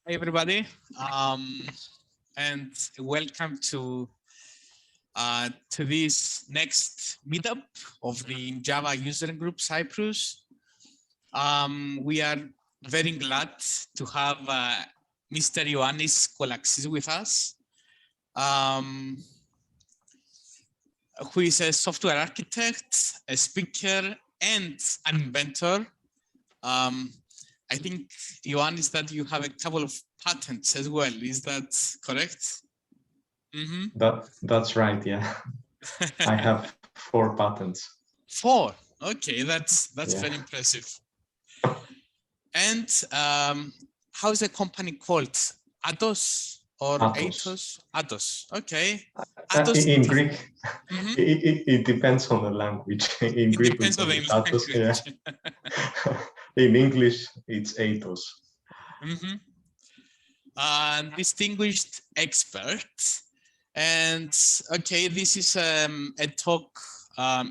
Hi, everybody, and welcome to this next meetup of the Java user group Cyprus. We are very glad to have Mr. Ioannis Kolaxis with us, who is a software architect, a speaker, and an inventor. I think, Ioannis, that you have a couple of patents as well. Is that correct? Mm-hmm. That's right, yeah. I have 4 patents. 4? Okay, that's very impressive. And how's the company called? Atos or Atos? Atos, okay. Atos, in Greek, it depends on the language. In Greek, depends on the Atos, yeah. In English, it's Atos. Distinguished expert. And okay, this is a talk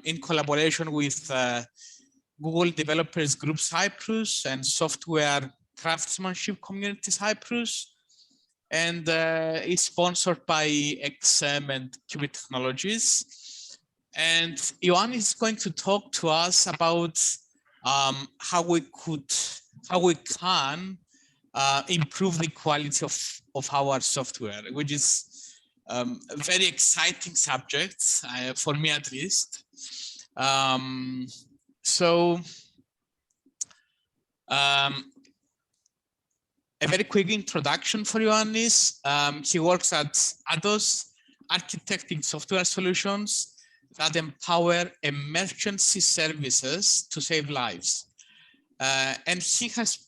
in collaboration with Google Developers Group Cyprus and Software Craftsmanship Community Cyprus. And it's sponsored by XM and Qubit Technologies. And Ioannis is going to talk to us about how we can improve the quality of our software, which is a very exciting subject for me, at least. A very quick introduction for Ioannis. He works at Atos, architecting software solutions that empower emergency services to save lives. And he has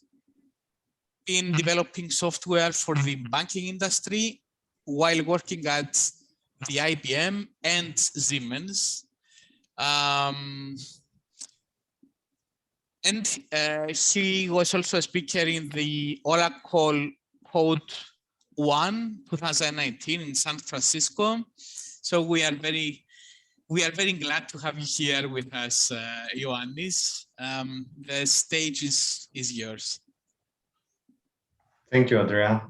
been developing software for the banking industry while working at the IBM and Siemens. And he was also a speaker in the Oracle Code 1 2019 in San Francisco. So we are very glad to have you here with us, Ioannis. The stage is yours. Thank you, Andrea.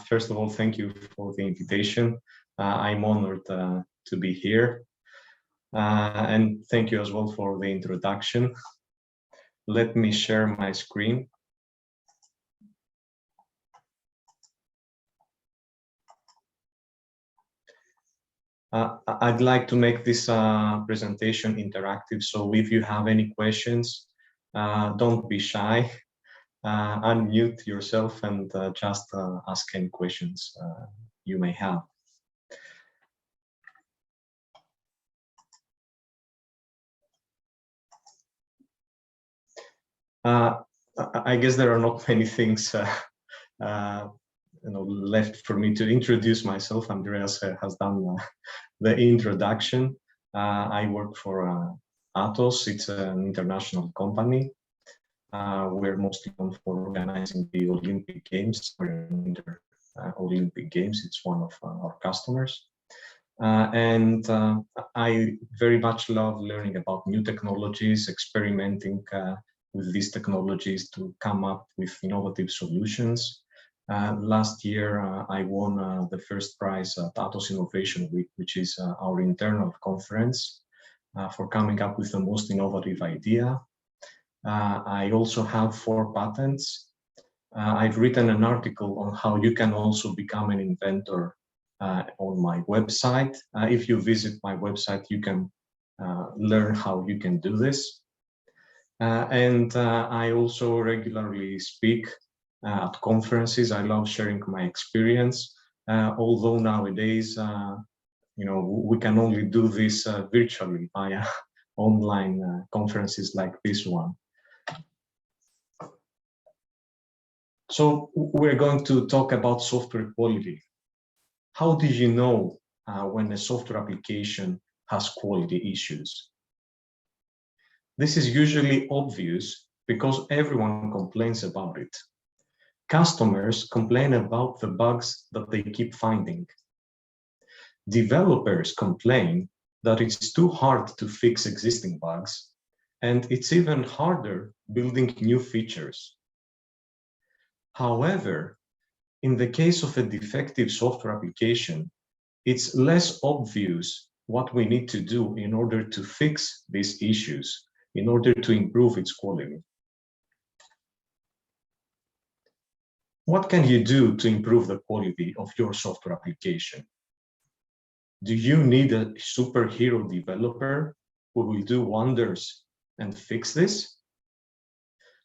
First of all, thank you for the invitation. I'm honored to be here. And thank you as well for the introduction. Let me share my screen. I'd like to make this presentation interactive. So if you have any questions, don't be shy. Unmute yourself and just ask any questions you may have. I guess there are not many things left for me to introduce myself. Andreas has done the introduction. I work for Atos. It's an international company. We're mostly known for organizing the Olympic Games, Olympic Games. It's one of our customers. And I very much love learning about new technologies, experimenting with these technologies to come up with innovative solutions. Last year, I won the first prize at Atos Innovation Week, which is our internal conference for coming up with the most innovative idea. I also have 4 patents. I've written an article on how you can also become an inventor on my website. If you visit my website, you can learn how you can do this. And I also regularly speak at conferences. I love sharing my experience, although nowadays, we can only do this virtually via online conferences like this one. So we're going to talk about software quality. How do you know when a software application has quality issues? This is usually obvious because everyone complains about it. Customers complain about the bugs that they keep finding. Developers complain that it's too hard to fix existing bugs, and it's even harder building new features. However, In the case of a defective software application, it's less obvious what we need to do in order to fix these issues, in order to improve its quality. What can you do to improve the quality of your software application? Do you need a superhero developer who will do wonders and fix this?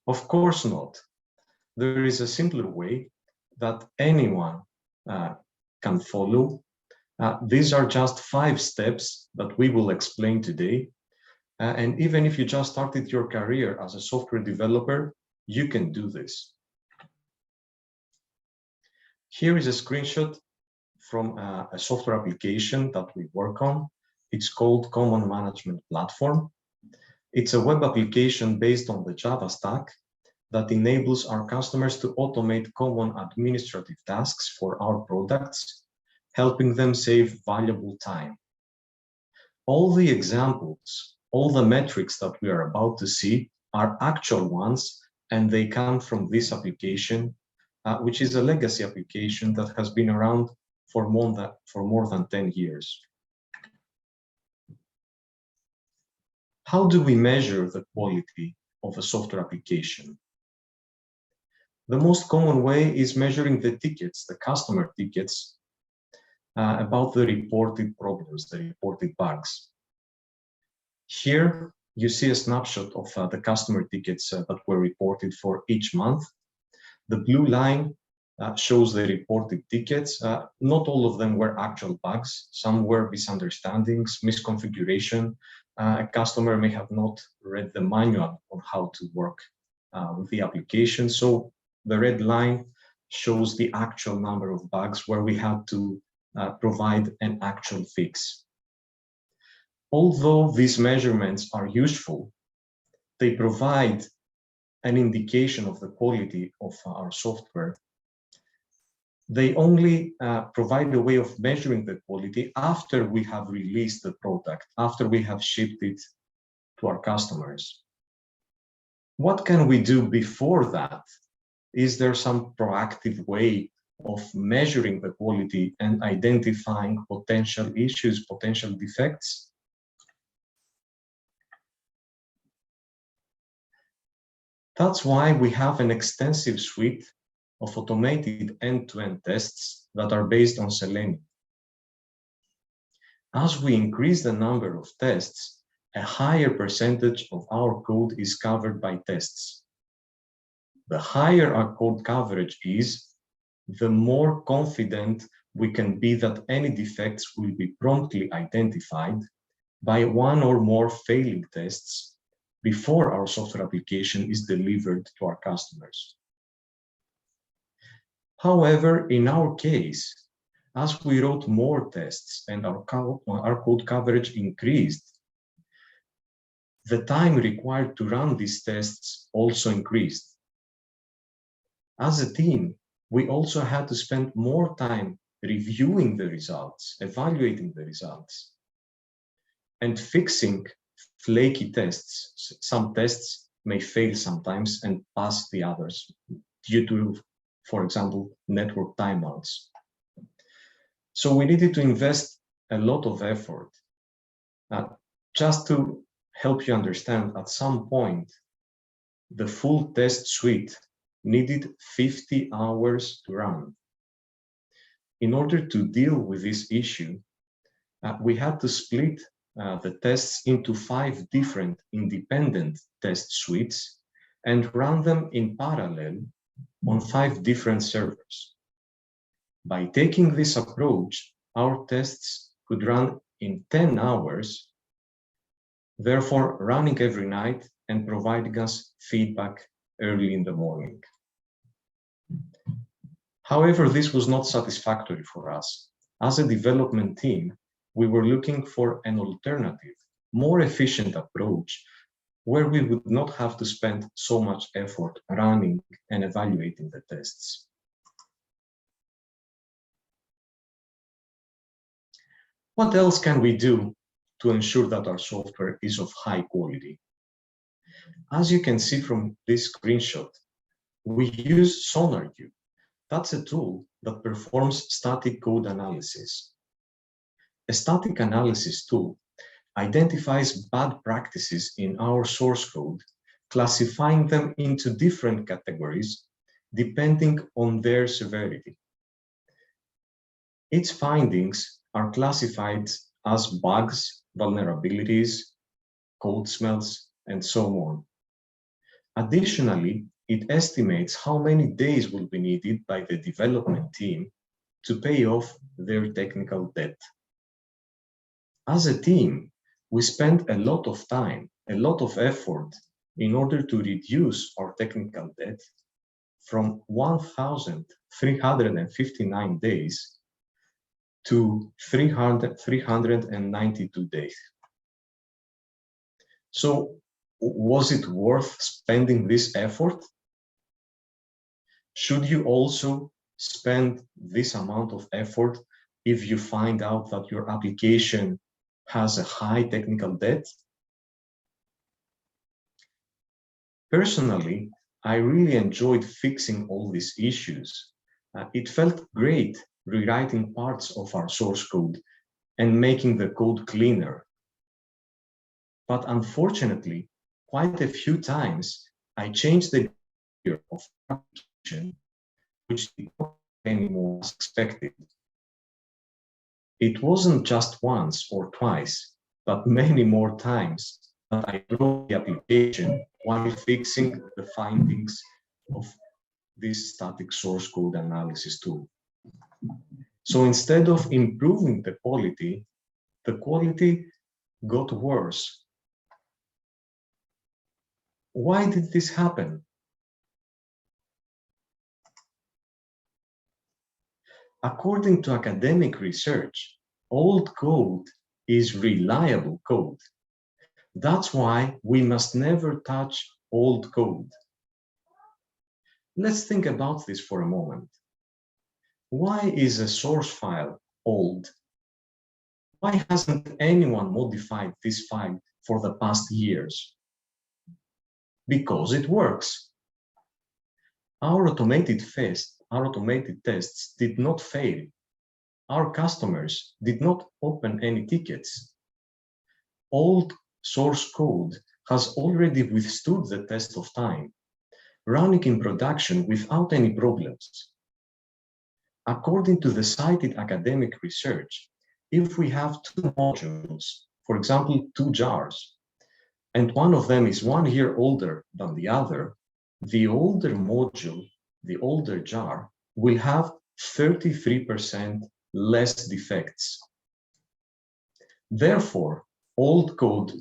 Of course not. There is a simpler way that anyone can follow. These are just 5 steps that we will explain today. And even if you just started your career as a software developer, you can do this. Here is a screenshot from a software application that we work on. It's called Common Management Platform. It's a web application based on the Java stack that enables our customers to automate common administrative tasks for our products, helping them save valuable time. All the examples, all the metrics that we are about to see are actual ones, and they come from this application, which is a legacy application that has been around for more than 10 years. How do we measure the quality of a software application? The most common way is measuring the tickets, the customer tickets, about the reported problems, the reported bugs. Here, you see a snapshot of the customer tickets that were reported for each month. The blue line shows the reported tickets. Not all of them were actual bugs. Some were misunderstandings, misconfiguration. A customer may have not read the manual on how to work with the application. So the red line shows the actual number of bugs where we had to provide an actual fix. Although these measurements are useful, they provide an indication of the quality of our software. They only provide a way of measuring the quality after we have released the product, after we have shipped it to our customers. What can we do before that? Is there some proactive way of measuring the quality and identifying potential issues, potential defects? That's why we have an extensive suite of automated end-to-end tests that are based on Selenium. As we increase the number of tests, a higher percentage of our code is covered by tests. The higher our code coverage is, the more confident we can be that any defects will be promptly identified by one or more failing tests before our software application is delivered to our customers. However, in our case, as we wrote more tests and our code coverage increased, the time required to run these tests also increased. As a team, we also had to spend more time reviewing the results, evaluating the results, and fixing flaky tests. Some tests may fail sometimes and pass the others due to, for example, network timeouts. So we needed to invest a lot of effort. Just to help you understand, at some point, the full test suite needed 50 hours to run. In order to deal with this issue, we had to split the tests into 5 different independent test suites and run them in parallel on 5 different servers. By taking this approach, our tests could run in 10 hours, therefore running every night and providing us feedback early in the morning. However, this was not satisfactory for us. As a development team, we were looking for an alternative, more efficient approach where we would not have to spend so much effort running and evaluating the tests. What else can we do to ensure that our software is of high quality? As you can see from this screenshot, we use Sonarlint, That's a tool that performs static code analysis. A static analysis tool identifies bad practices in our source code, classifying them into different categories depending on their severity. Its findings are classified as bugs, vulnerabilities, code smells, and so on. Additionally, it estimates how many days will be needed by the development team to pay off their technical debt. As a team, we spend a lot of time, a lot of effort in order to reduce our technical debt from 1,359 days to 392 days. So, was it worth spending this effort? Should you also spend this amount of effort if you find out that your application has a high technical debt? Personally, I really enjoyed fixing all these issues. It felt great rewriting parts of our source code and making the code cleaner. But unfortunately, quite a few times, I changed the behavior of the application, which did not anymore as expected. It wasn't just once or twice, but many more times that I broke the application while fixing the findings of this static source code analysis tool. So instead of improving the quality got worse. Why did this happen? According to academic research, old code is reliable code. That's why we must never touch old code. Let's think about this for a moment. Why is a source file old? Why hasn't anyone modified this file for the past years? Because it works. Our automated tests did not fail. Our customers did not open any tickets. Old source code has already withstood the test of time, running in production without any problems. According to the cited academic research, if we have two modules, for example, two jars, and one of them is 1 year older than the other, the older module, the older jar, will have 33% less defects. Therefore, old code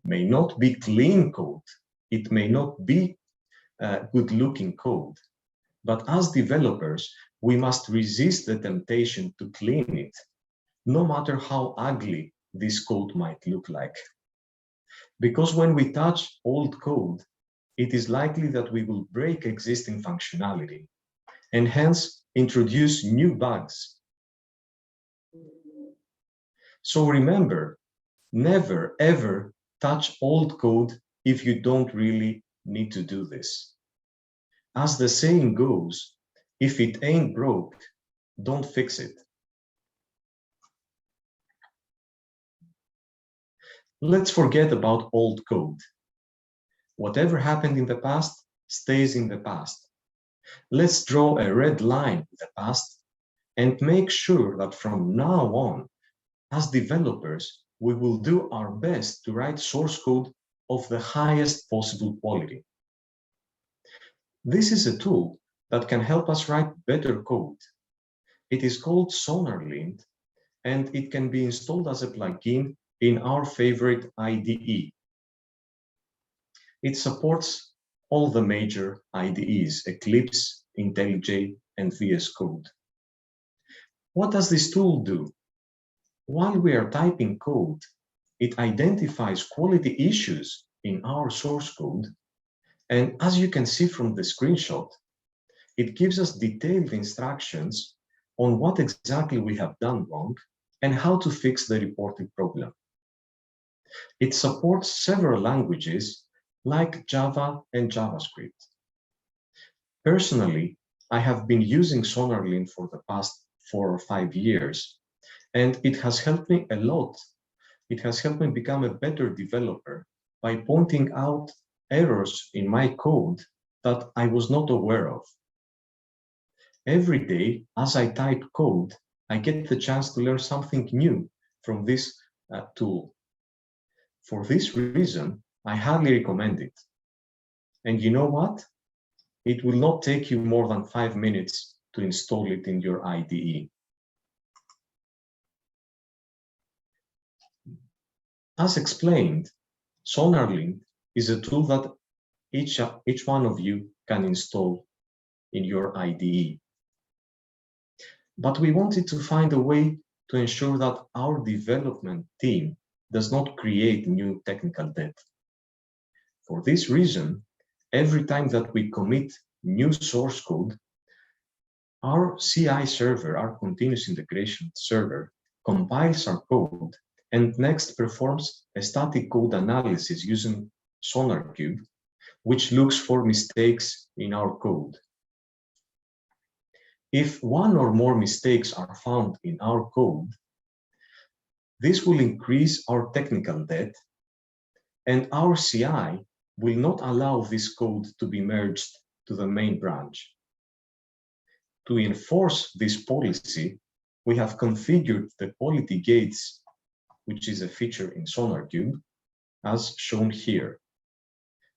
may not be clean code, it may not be good-looking code, but as developers, we must resist the temptation to clean it, no matter how ugly this code might look like. Because when we touch old code, it is likely that we will break existing functionality and hence introduce new bugs. So remember, never ever touch old code if you don't really need to do this. As the saying goes, if it ain't broke, don't fix it. Let's forget about old code. Whatever happened in the past stays in the past. Let's draw a red line in the past and make sure that from now on, as developers, we will do our best to write source code of the highest possible quality. This is a tool that can help us write better code. It is called Sonarlint, and it can be installed as a plugin in our favorite IDE. It supports all the major IDEs, Eclipse, IntelliJ, and VS Code. What does this tool do? While we are typing code, it identifies quality issues in our source code, and as you can see from the screenshot, it gives us detailed instructions on what exactly we have done wrong and how to fix the reported problem. It supports several languages like Java and JavaScript. Personally, I have been using Sonarlint for the past 4 or 5 years, and it has helped me a lot. It has helped me become a better developer by pointing out errors in my code that I was not aware of. Every day, as I type code, I get the chance to learn something new from this tool. For this reason, I highly recommend it. And you know what? It will not take you more than 5 minutes to install it in your IDE. As explained, Sonarlint is a tool that each one of you can install in your IDE. But we wanted to find a way to ensure that our development team does not create new technical debt. For this reason, every time that we commit new source code, our CI server, our continuous integration server, compiles our code and next performs a static code analysis using SonarCube, which looks for mistakes in our code. If one or more mistakes are found in our code, this will increase our technical debt, and our CI will not allow this code to be merged to the main branch. To enforce this policy, we have configured the quality gates, which is a feature in SonarCube, as shown here.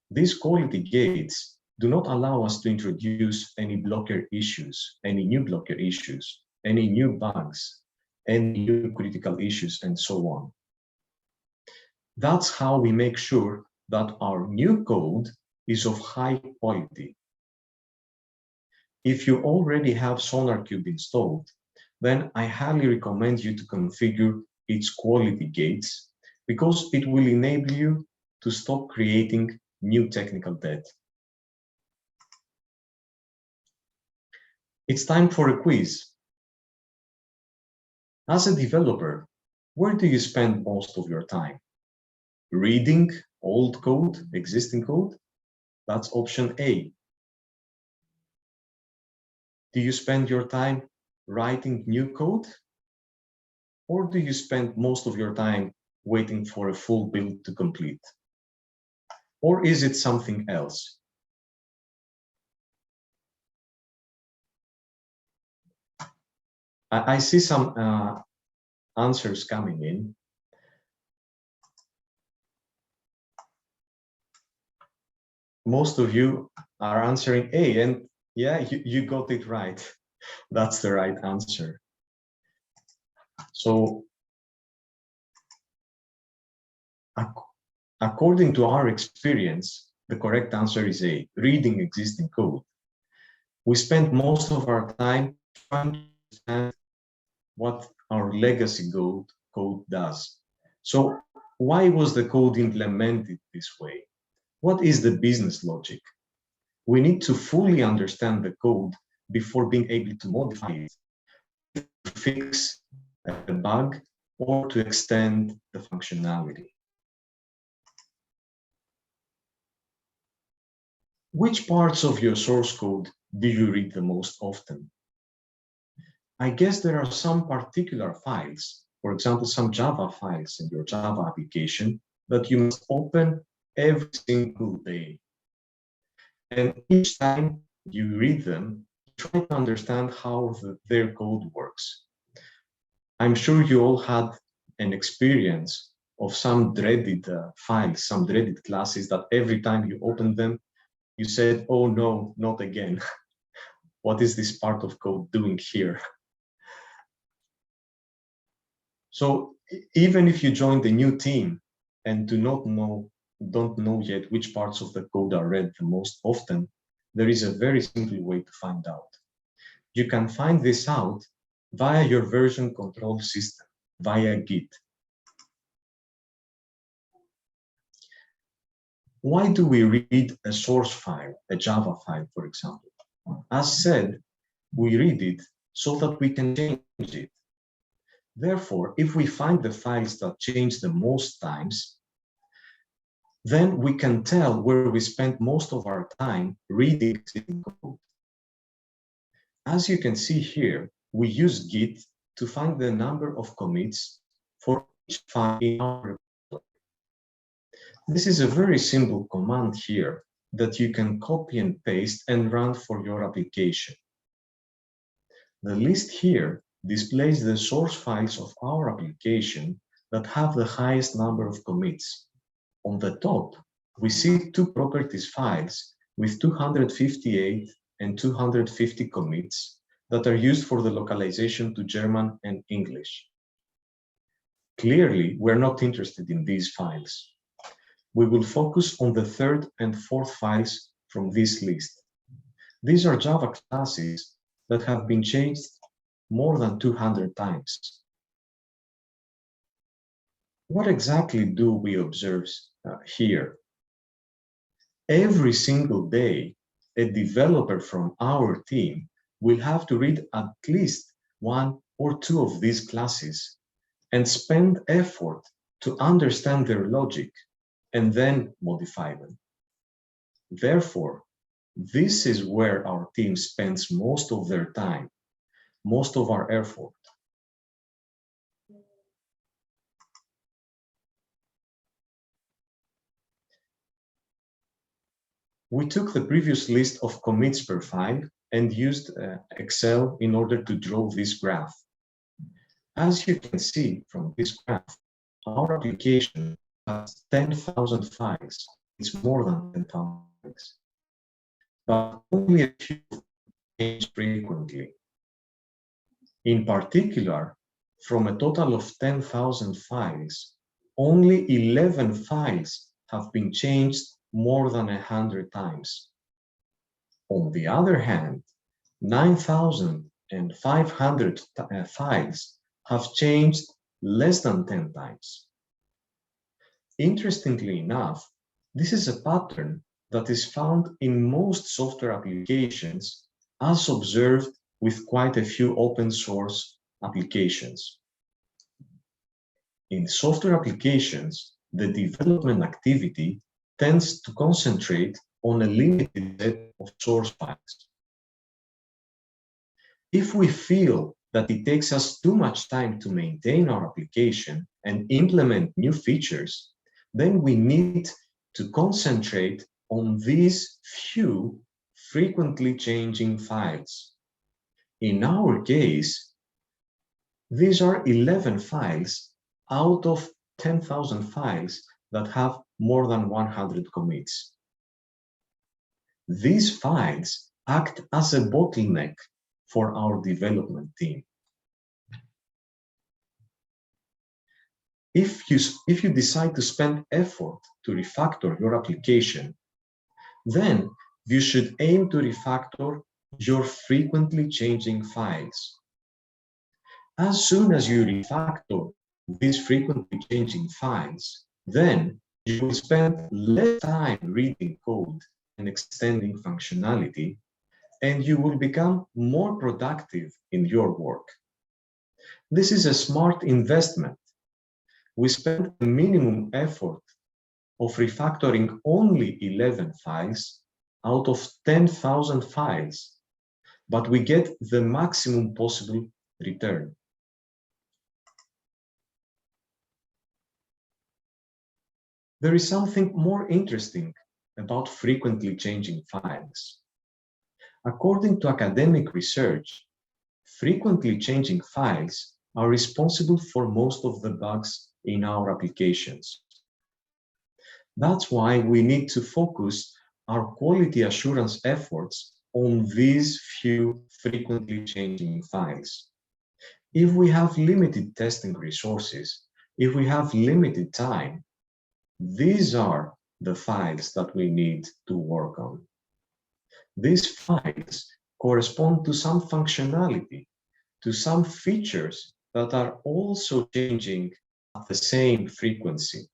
These quality gates do not allow us to introduce any blocker issues, any new blocker issues, any new bugs, any new critical issues, and so on. That's how we make sure that our new code is of high quality. If you already have SonarCube installed, then I highly recommend you to configure its quality gates, because it will enable you to stop creating new technical debt. It's time for a quiz. As a developer, where do you spend most of your time? Reading old code, existing code? That's option A. Do you spend your time writing new code? Or do you spend most of your time waiting for a full build to complete? Or is it something else? I see some answers coming in. Most of you are answering A, and yeah, you got it right. That's the right answer. So, according to our experience, the correct answer is A, reading existing code. We spend most of our time trying to understand what our legacy code does. So why was the code implemented this way? What is the business logic? We need to fully understand the code before being able to modify it, to fix a bug, or to extend the functionality. Which parts of your source code do you read the most often? I guess there are some particular files, for example, some Java files in your Java application that you must open every single day. And each time you read them, try to understand how their code works. I'm sure you all had an experience of some dreaded files, some dreaded classes that every time you open them, you said, oh no, not again. What is this part of code doing here? So even if you join the new team and don't know yet which parts of the code are read the most often, there is a very simple way to find out. You can find this out via your version control system, via Git. Why do we read a source file, a Java file, for example? As said, we read it so that we can change it. Therefore, if we find the files that change the most times, then we can tell where we spend most of our time reading existing code. As you can see here, we use Git to find the number of commits for each file in our repository. This is a very simple command here that you can copy and paste and run for your application. The list here displays the source files of our application that have the highest number of commits. On the top, we see two properties files with 258 and 250 commits that are used for the localization to German and English. Clearly, we're not interested in these files. We will focus on the third and fourth files from this list. These are Java classes that have been changed more than 200 times. What exactly do we observe here? Every single day, a developer from our team will have to read at least one or two of these classes and spend effort to understand their logic and then modify them. Therefore, this is where our team spends most of their time, most of our effort. We took the previous list of commits per file and used Excel in order to draw this graph. As you can see from this graph, our application has 10,000 files. It's more than 10,000 files. But only a few change frequently. In particular, from a total of 10,000 files, only 11 files have been changed more than 100 times. On the other hand, 9,500 files have changed less than 10 times. Interestingly enough, this is a pattern that is found in most software applications, as observed with quite a few open source applications. In software applications, the development activity tends to concentrate on a limited set of source files. If we feel that it takes us too much time to maintain our application and implement new features, then we need to concentrate on these few frequently changing files. In our case, these are 11 files out of 10,000 files that have more than 100 commits. These files act as a bottleneck for our development team. If you decide to spend effort to refactor your application, then you should aim to refactor your frequently changing files. As soon as you refactor these frequently changing files, then you will spend less time reading code and extending functionality, and you will become more productive in your work. This is a smart investment. We spend the minimum effort of refactoring only 11 files out of 10,000 files, but we get the maximum possible return. There is something more interesting about frequently changing files. According to academic research, frequently changing files are responsible for most of the bugs in our applications. That's why we need to focus our quality assurance efforts on these few frequently changing files. If we have limited testing resources, if we have limited time, these are the files that we need to work on. These files correspond to some functionality, to some features that are also changing at the same frequency.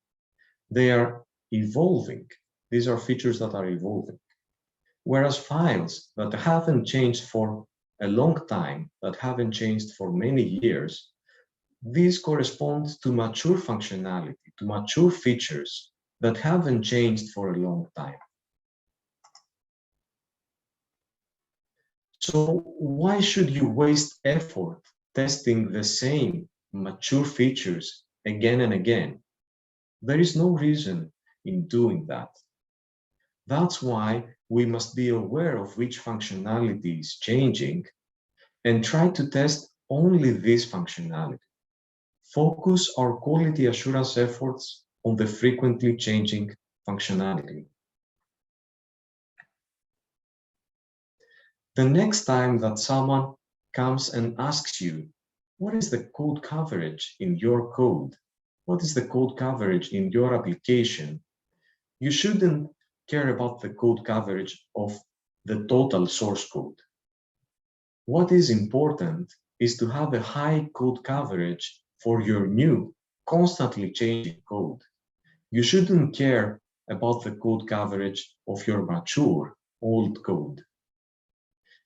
They are evolving. These are features that are evolving. Whereas files that haven't changed for a long time, that haven't changed for many years, these correspond to mature functionality, to mature features that haven't changed for a long time. So why should you waste effort testing the same mature features again and again? There is no reason in doing that. That's why we must be aware of which functionality is changing and try to test only this functionality. Focus our quality assurance efforts on the frequently changing functionality. The next time that someone comes and asks you, what is the code coverage in your code? What is the code coverage in your application? You shouldn't care about the code coverage of the total source code. What is important is to have a high code coverage for your new, constantly changing code. You shouldn't care about the code coverage of your mature, old code.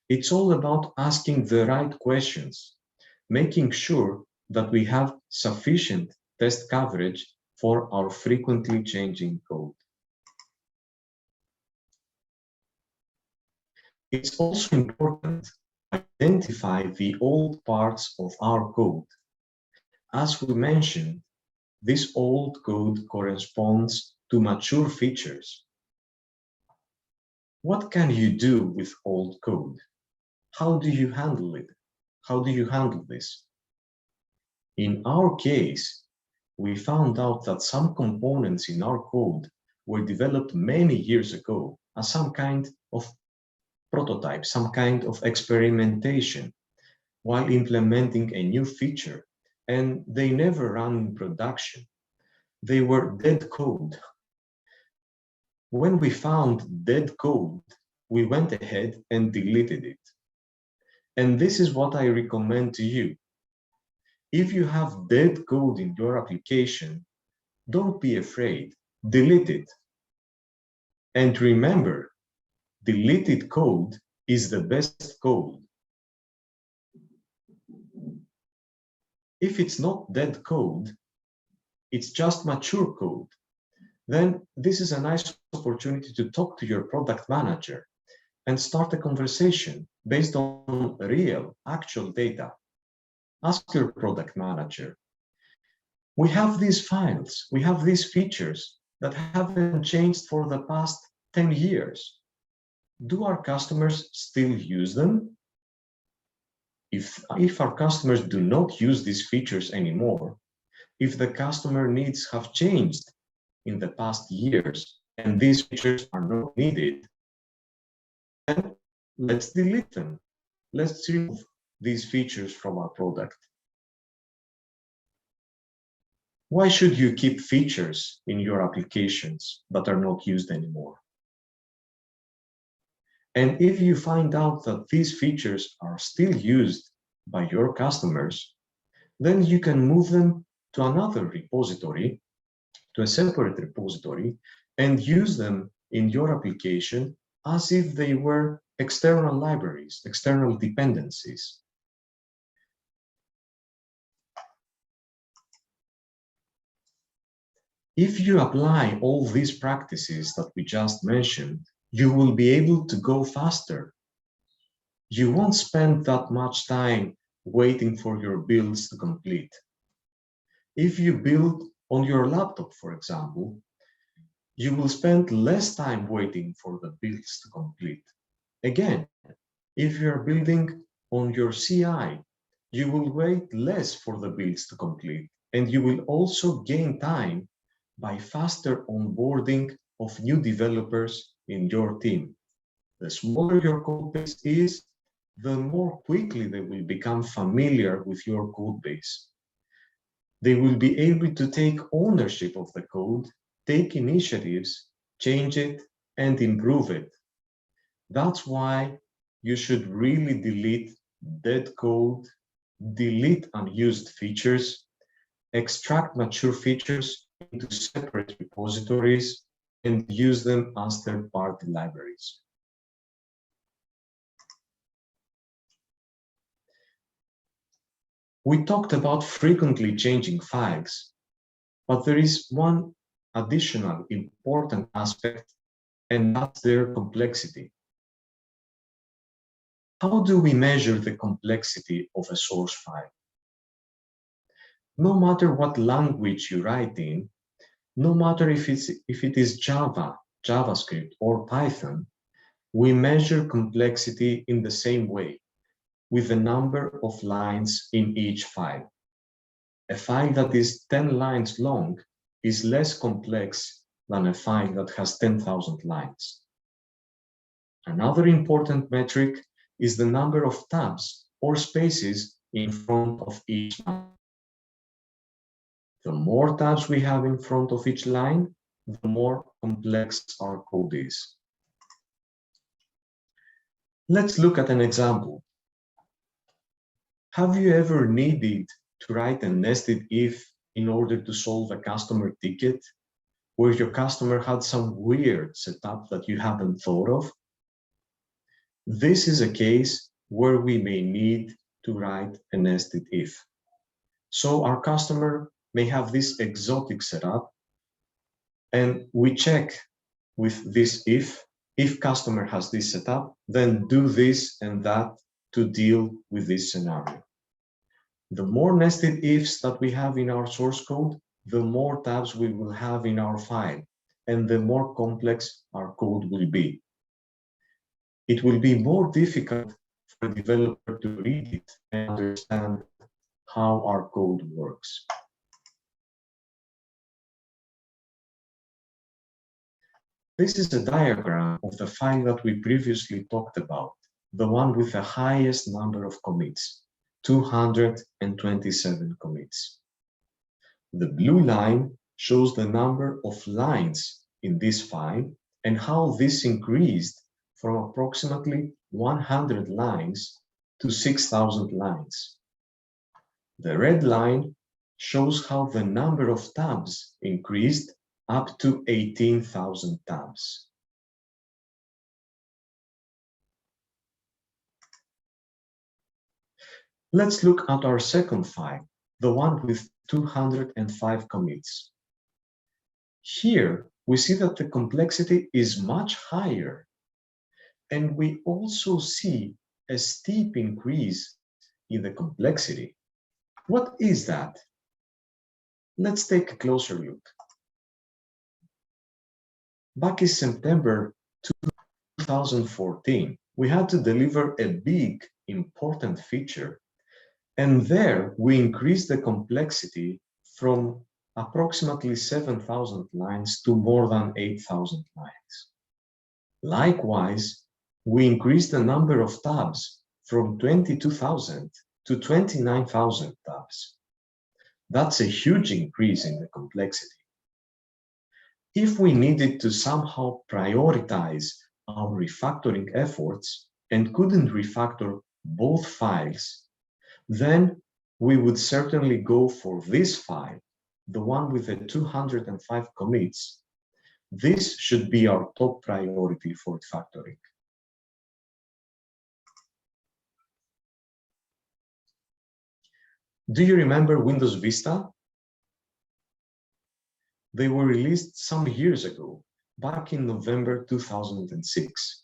It's all about asking the right questions, making sure that we have sufficient test coverage for our frequently changing code. It's also important to identify the old parts of our code. As we mentioned, this old code corresponds to mature features. What can you do with old code? How do you handle it? How do you handle this? In our case, we found out that some components in our code were developed many years ago as some kind of prototype, some kind of experimentation while implementing a new feature, and they never ran in production. They were dead code. When we found dead code, we went ahead and deleted it. And this is what I recommend to you. If you have dead code in your application, don't be afraid, delete it. And remember, deleted code is the best code. If it's not dead code, it's just mature code, then this is a nice opportunity to talk to your product manager and start a conversation based on real, actual data. Ask your product manager, we have these files, we have these features that haven't changed for the past 10 years. Do our customers still use them? If our customers do not use these features anymore, if the customer needs have changed in the past years and these features are not needed, then let's delete them. Let's remove these features from our product. Why should you keep features in your applications that are not used anymore? And if you find out that these features are still used by your customers, then you can move them to another repository, to a separate repository, and use them in your application as if they were external libraries, external dependencies. If you apply all these practices that we just mentioned, you will be able to go faster. You won't spend that much time waiting for your builds to complete. If you build on your laptop, for example, you will spend less time waiting for the builds to complete. Again, if you're building on your CI, you will wait less for the builds to complete, and you will also gain time by faster onboarding of new developers in your team. The smaller your code base is, the more quickly they will become familiar with your code base. They will be able to take ownership of the code, take initiatives, change it, and improve it. That's why you should really delete dead code, delete unused features, extract mature features into separate repositories, and use them as third-party libraries. We talked about frequently changing files, but there is one additional important aspect, and that's their complexity. How do we measure the complexity of a source file? No matter what language you write in, no matter if it is Java, JavaScript, or Python, we measure complexity in the same way, with the number of lines in each file. A file that is 10 lines long is less complex than a file that has 10,000 lines. Another important metric is the number of tabs or spaces in front of each line. The more tabs we have in front of each line, the more complex our code is. Let's look at an example. Have you ever needed to write a nested if in order to solve a customer ticket where your customer had some weird setup that you haven't thought of? This is a case where we may need to write a nested if. So our customer may have this exotic setup, and we check with this if customer has this setup, then do this and that to deal with this scenario. The more nested ifs that we have in our source code, the more tabs we will have in our file, and the more complex our code will be. It will be more difficult for a developer to read it and understand how our code works. This is a diagram of the file that we previously talked about, the one with the highest number of commits, 227 commits. The blue line shows the number of lines in this file and how this increased from approximately 100 lines to 6,000 lines. The red line shows how the number of tabs increased up to 18,000 tabs. Let's look at our second file, the one with 205 commits. Here, we see that the complexity is much higher, and we also see a steep increase in the complexity. What is that? Let's take a closer look. Back in September 2014, we had to deliver a big, important feature, and there we increased the complexity from approximately 7,000 lines to more than 8,000 lines. Likewise, we increased the number of tabs from 22,000 to 29,000 tabs. That's a huge increase in the complexity. If we needed to somehow prioritize our refactoring efforts and couldn't refactor both files, then we would certainly go for this file, the one with the 205 commits. This should be our top priority for refactoring. Do you remember Windows Vista? They were released some years ago, back in November 2006.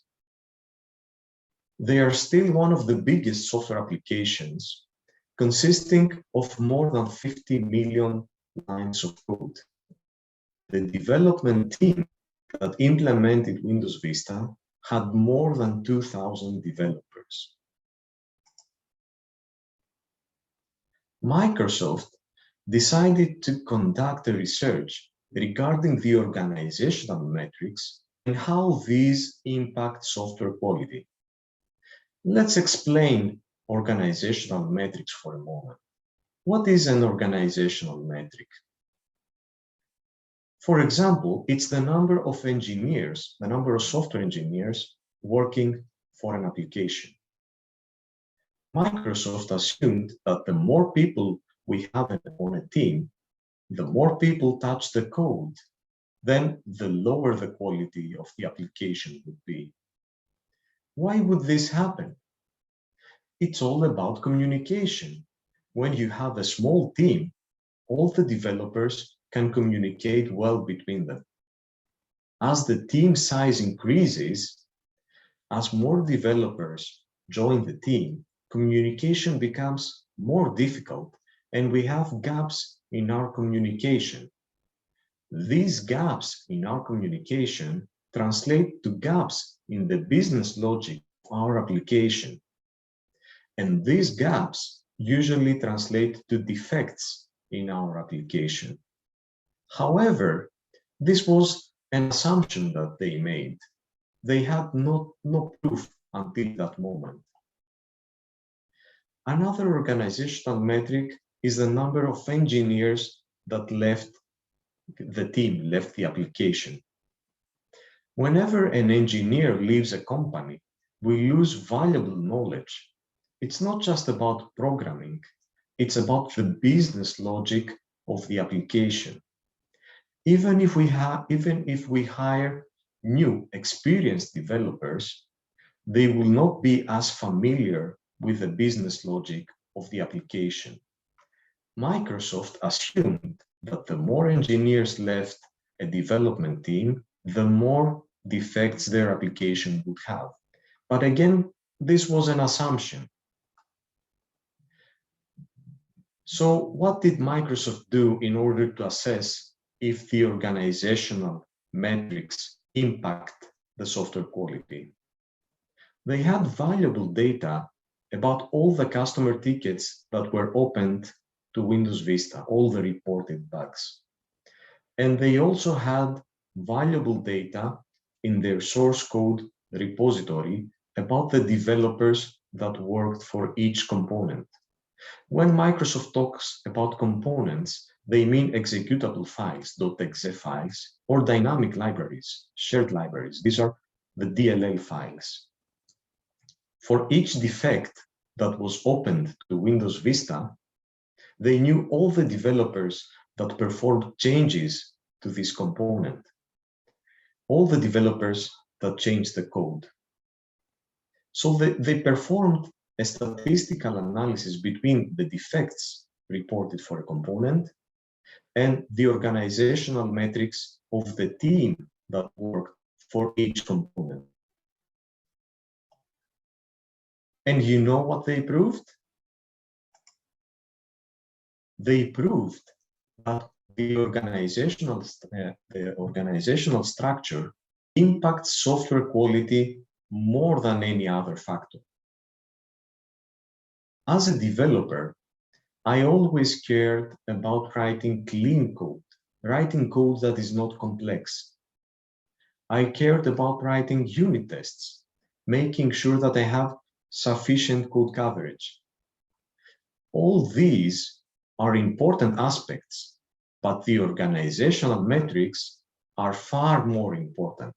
They are still one of the biggest software applications, consisting of more than 50 million lines of code. The development team that implemented Windows Vista had more than 2,000 developers. Microsoft decided to conduct a research regarding the organizational metrics and how these impact software quality. Let's explain organizational metrics for a moment. What is an organizational metric? For example, it's the number of engineers, the number of software engineers working for an application. Microsoft assumed that the more people we have on a team, the more people touch the code, then the lower the quality of the application would be. Why would this happen? It's all about communication. When you have a small team, all the developers can communicate well between them. As the team size increases, as more developers join the team, communication becomes more difficult and we have gaps in our communication. These gaps in our communication translate to gaps in the business logic of our application. And these gaps usually translate to defects in our application. However, this was an assumption that they made. They had no proof until that moment. Another organizational metric is the number of engineers that left the application. Whenever an engineer leaves a company, we lose valuable knowledge. It's not just about programming, it's about the business logic of the application. Even if we hire new experienced developers, they will not be as familiar with the business logic of the application. Microsoft assumed that the more engineers left a development team, the more defects their application would have. But again, this was an assumption. So what did Microsoft do in order to assess if the organizational metrics impact the software quality? They had valuable data about all the customer tickets that were opened to Windows Vista, all the reported bugs. And they also had valuable data in their source code repository about the developers that worked for each component. When Microsoft talks about components, they mean executable files, .exe files, or dynamic libraries, shared libraries. These are the DLL files. For each defect that was opened to Windows Vista, they knew all the developers that performed changes to this component, all the developers that changed the code. So they performed a statistical analysis between the defects reported for a component and the organizational metrics of the team that worked for each component. And you know what they proved? They proved that the organizational structure impacts software quality more than any other factor. As a developer, I always cared about writing clean code, writing code that is not complex. I cared about writing unit tests, making sure that I have sufficient code coverage. All these are important aspects, but the organizational metrics are far more important.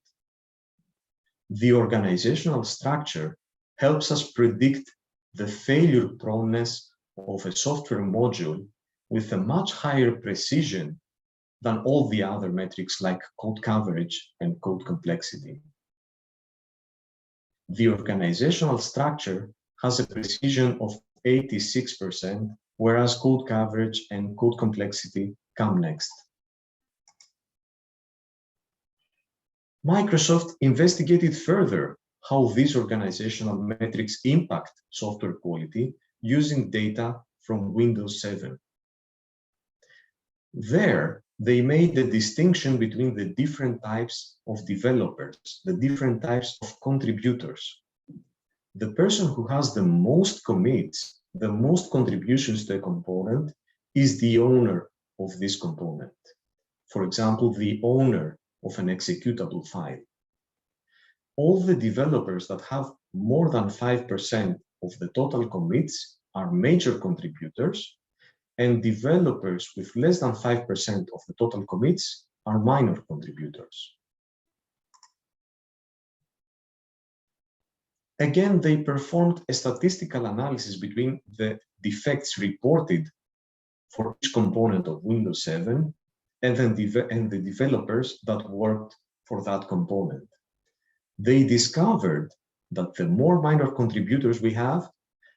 The organizational structure helps us predict the failure proneness of a software module with a much higher precision than all the other metrics like code coverage and code complexity. The organizational structure has a precision of 86%, whereas code coverage and code complexity come next. Microsoft investigated further how these organizational metrics impact software quality using data from Windows 7. There, they made the distinction between the different types of developers, the different types of contributors. The person who has the most commits, the most contributions to a component, is the owner of this component. For example, the owner of an executable file. All the developers that have more than 5% of the total commits are major contributors, and developers with less than 5% of the total commits are minor contributors. Again, they performed a statistical analysis between the defects reported for each component of Windows 7 and the developers that worked for that component. They discovered that the more minor contributors we have,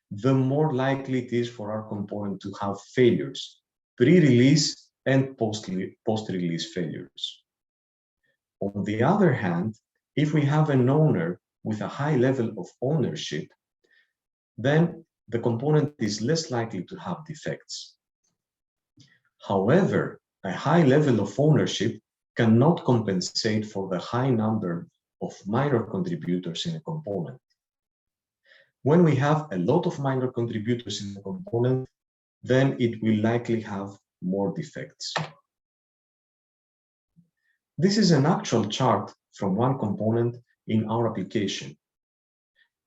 the more likely it is for our component to have failures, pre-release and post-release failures. On the other hand, if we have an owner with a high level of ownership, then the component is less likely to have defects. However, a high level of ownership cannot compensate for the high number of minor contributors in a component. When we have a lot of minor contributors in a component, then it will likely have more defects. This is an actual chart from one component in our application.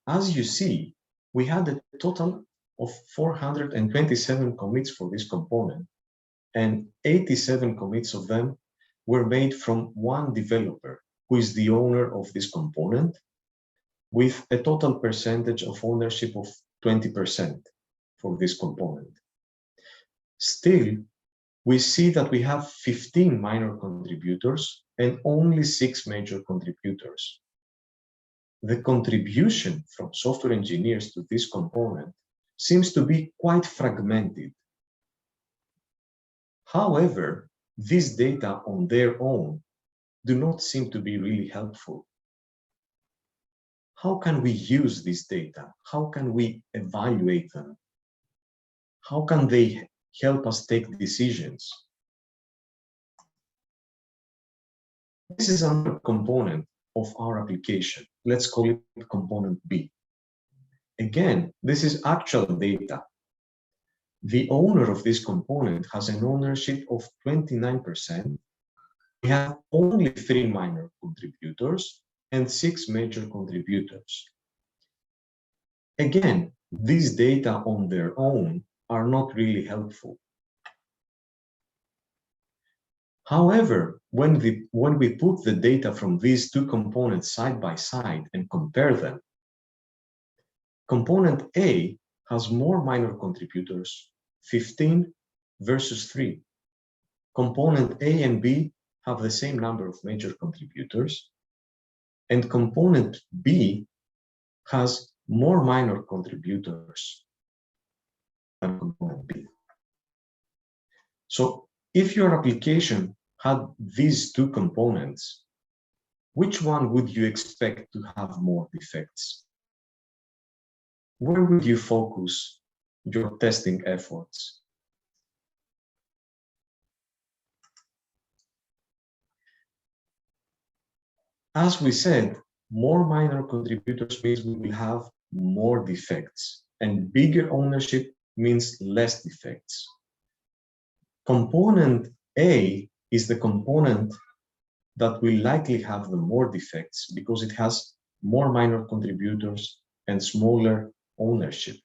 As you see, we had a total of 427 commits for this component, and 87 commits of them were made from one developer, who is the owner of this component, with a total percentage of ownership of 20% for this component. Still, we see that we have 15 minor contributors and only 6 major contributors. The contribution from software engineers to this component seems to be quite fragmented. However, these data on their own do not seem to be really helpful. How can we use this data? How can we evaluate them? How can they help us take decisions? This is another component of our application. Let's call it component B. Again, this is actual data. The owner of this component has an ownership of 29%. We have only 3 minor contributors and 6 major contributors. Again, these data on their own are not really helpful. However, when we put the data from these two components side by side and compare them, component A has more minor contributors, 15 versus 3. Component A and B have the same number of major contributors, and component B has more minor contributors than component B. So if your application had these two components, which one would you expect to have more defects? Where would you focus your testing efforts? As we said, more minor contributors means we will have more defects, and bigger ownership means less defects. Component A is the component that will likely have the more defects because it has more minor contributors and smaller ownership.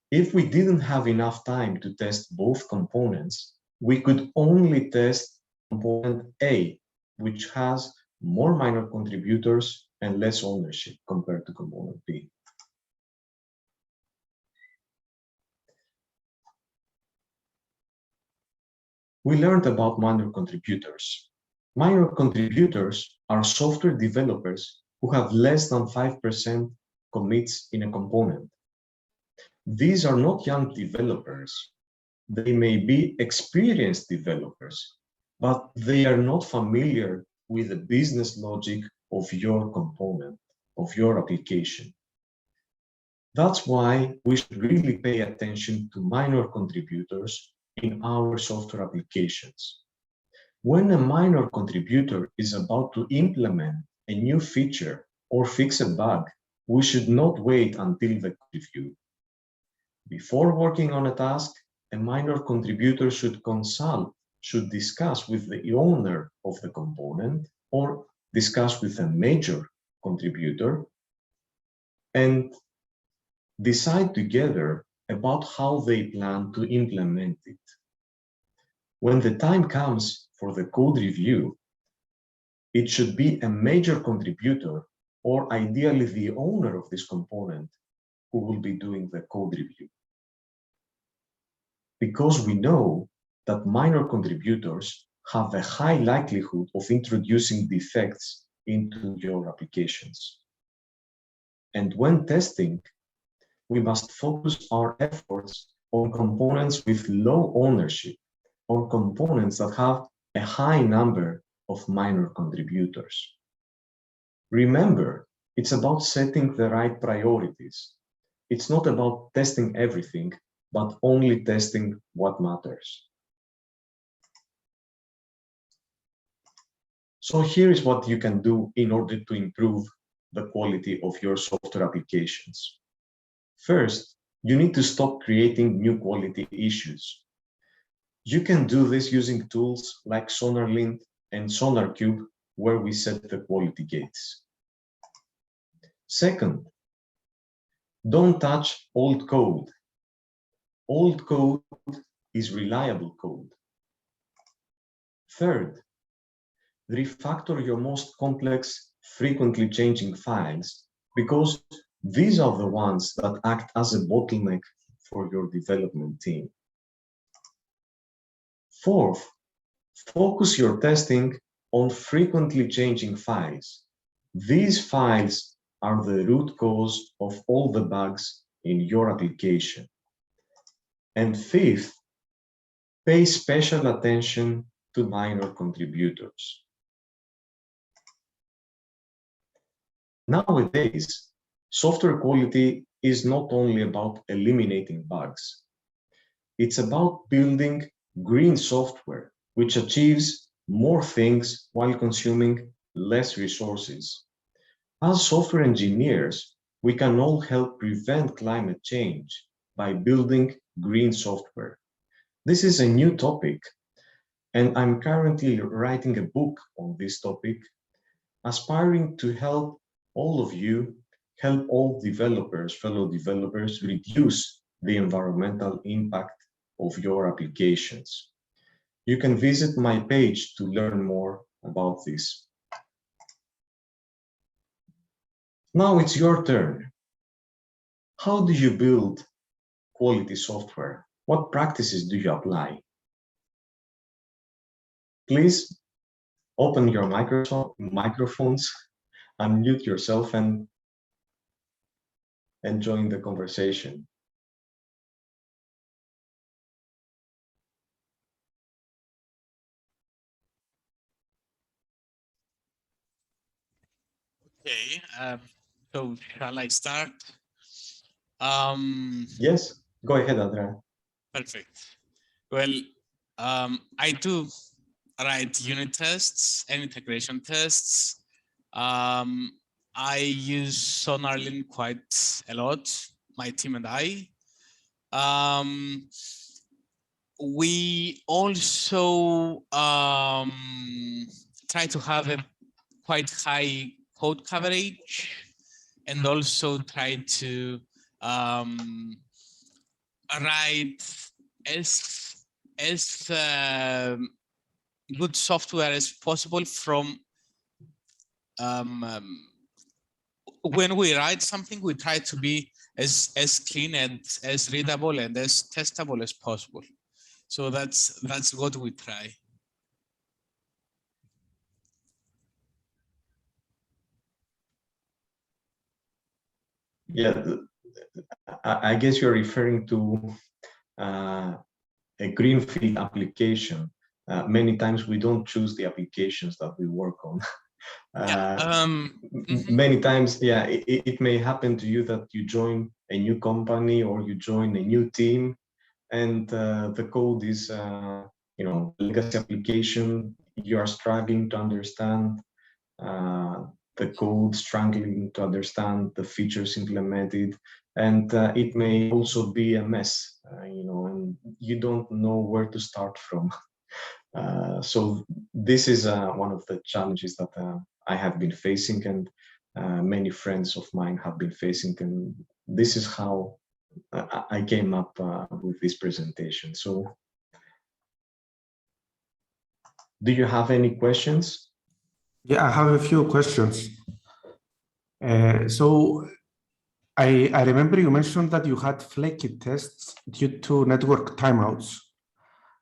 If we didn't have enough time to test both components, we could only test component A, which has more minor contributors and less ownership compared to component B. We learned about minor contributors. Minor contributors are software developers who have less than 5% commits in a component. These are not young developers. They may be experienced developers, but they are not familiar with the business logic of your component, of your application. That's why we should really pay attention to minor contributors in our software applications. When a minor contributor is about to implement a new feature or fix a bug, we should not wait until the review. Before working on a task, a minor contributor should discuss with the owner of the component or discuss with a major contributor and decide together about how they plan to implement it. When the time comes for the code review, it should be a major contributor or ideally the owner of this component who will be doing the code review. Because we know that minor contributors have a high likelihood of introducing defects into your applications. And when testing, we must focus our efforts on components with low ownership or components that have a high number of minor contributors. Remember, it's about setting the right priorities. it's not about testing everything, but only testing what matters. So here is what you can do in order to improve the quality of your software applications. First, you need to stop creating new quality issues. You can do this using tools like Sonarlint and SonarCube, where we set the quality gates. Second, don't touch old code. Old code is reliable code. Third, refactor your most complex, frequently changing files, because these are the ones that act as a bottleneck for your development team. Fourth, focus your testing on frequently changing files. These files are the root cause of all the bugs in your application. And fifth, pay special attention to minor contributors. Nowadays, software quality is not only about eliminating bugs. It's about building green software, which achieves more things while consuming less resources. As software engineers, we can all help prevent climate change by building green software. This is a new topic, and I'm currently writing a book on this topic, aspiring to help all of you, help all developers, fellow developers, reduce the environmental impact of your applications. You can visit my page to learn more about this. Now it's your turn. How do you build quality software? What practices do you apply? Please open your microphones, unmute yourself, and join the conversation. Okay, so shall I start? Yes, go ahead, Andrea. Perfect. Well, I do write unit tests and integration tests. I use Sonarlint quite a lot, my team and I. We also try to have a quite high code coverage, and also try to write as good software as possible from when we write something, we try to be as clean and as readable and as testable as possible. So that's what we try. Yeah, I guess you're referring to a Greenfield application. Many times we don't choose the applications that we work on. Many times, yeah, it may happen to you that you join a new company or you join a new team, and the code is, legacy application. You are struggling to understand the code, struggling to understand the features implemented, and it may also be a mess, and you don't know where to start from. So this is one of the challenges that I have been facing, and many friends of mine have been facing, and this is how I came up with this presentation. So do you have any questions? Yeah, I have a few questions. So I remember you mentioned that you had flaky tests due to network timeouts.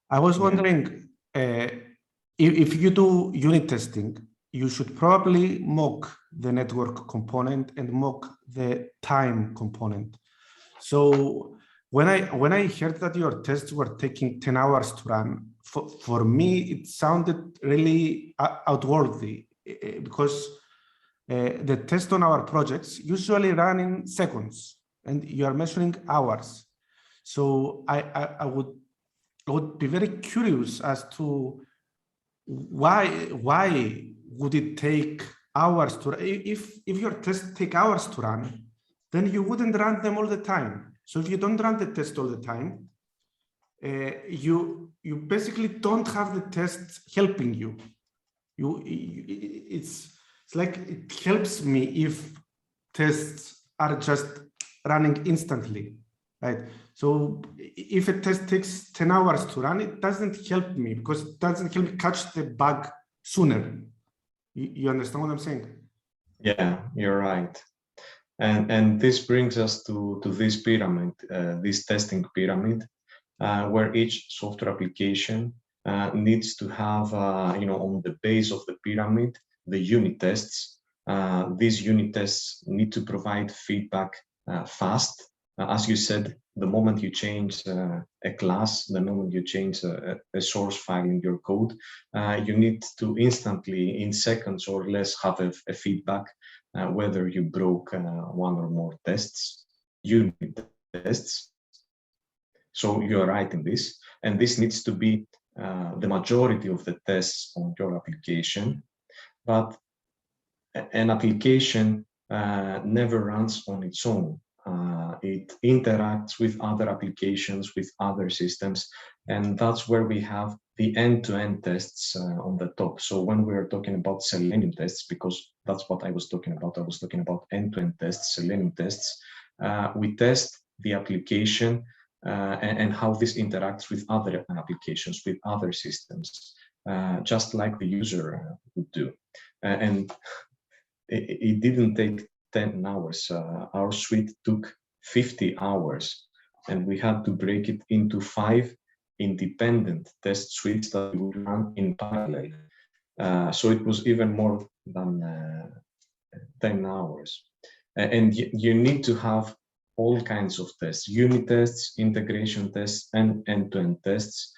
I was wondering, if you do unit testing, you should probably mock the network component and mock the time component. So when I heard that your tests were taking 10 hours to run, for me, it sounded really outworthy, because the tests on our projects usually run in seconds. and you are measuring hours. So I would be very curious as to why would it take hours to, if your tests take hours to run, then you wouldn't run them all the time. So if you don't run the test all the time, you basically don't have the tests helping you. It's like it helps me if tests are just running instantly, right? So if a test takes 10 hours to run, it doesn't help me because it doesn't help me catch the bug sooner. You understand what I'm saying? Yeah, you're right. And this brings us to this pyramid, this testing pyramid, where each software application needs to have, on the base of the pyramid, the unit tests. These unit tests need to provide feedback fast. As you said, the moment you change a class, the moment you change a source file in your code, you need to instantly, in seconds or less, have a feedback whether you broke one or more tests, unit tests. So you're right in this, and this needs to be the majority of the tests on your application. But an application never runs on its own. It interacts with other applications, with other systems, and that's where we have the end-to-end tests on the top. So when we are talking about Selenium tests, because that's what I was talking about end-to-end tests, Selenium tests, we test the application and how this interacts with other applications, with other systems, just like the user would do. And it didn't take 10 hours. Our suite took 50 hours, and we had to break it into 5 independent test suites that we would run in parallel. So it was even more than 10 hours. And you need to have all kinds of tests, unit tests, integration tests, and end-to-end tests.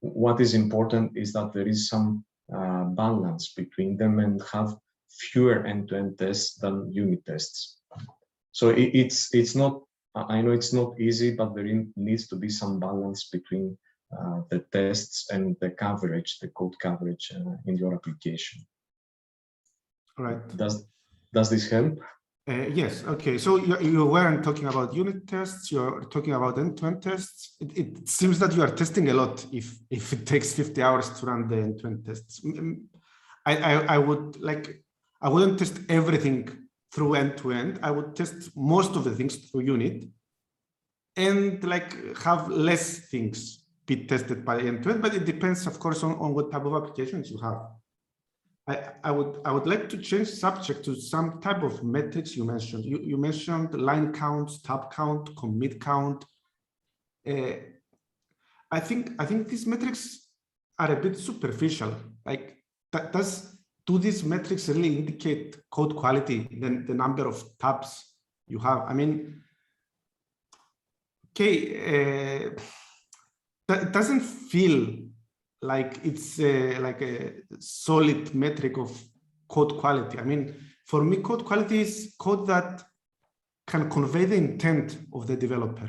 What is important is that there is some balance between them and have fewer end-to-end tests than unit tests. So it's not, I know it's not easy, but there needs to be some balance between the tests and the coverage, the code coverage in your application. All right. Does this help? Yes. Okay. So you weren't talking about unit tests. You're talking about end-to-end tests. It seems that you are testing a lot. If it takes 50 hours to run the end-to-end tests, I wouldn't test everything through end-to-end. I would test most of the things through unit, and have less things be tested by end-to-end. But it depends, of course, on what type of applications you have. I would like to change subject to some type of metrics you mentioned. You mentioned line counts, tab count, commit count. I think these metrics are a bit superficial. Do these metrics really indicate code quality, the number of tabs you have? I mean, okay, that doesn't feel like it's like a solid metric of code quality. I mean, for me, code quality is code that can convey the intent of the developer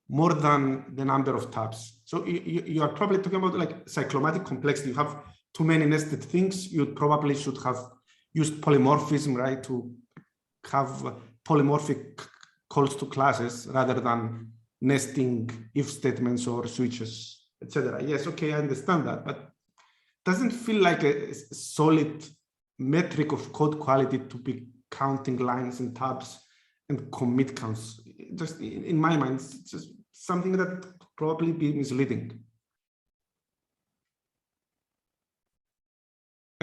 more than the number of tabs. So you are probably talking about cyclomatic complexity. You have too many nested things. You probably should have used polymorphism, right, to have polymorphic calls to classes rather than nesting if statements or switches, etc. Yes, okay, I understand that, but it doesn't feel like a solid metric of code quality to be counting lines and tabs and commit counts. Just in my mind, it's just something that could probably be misleading.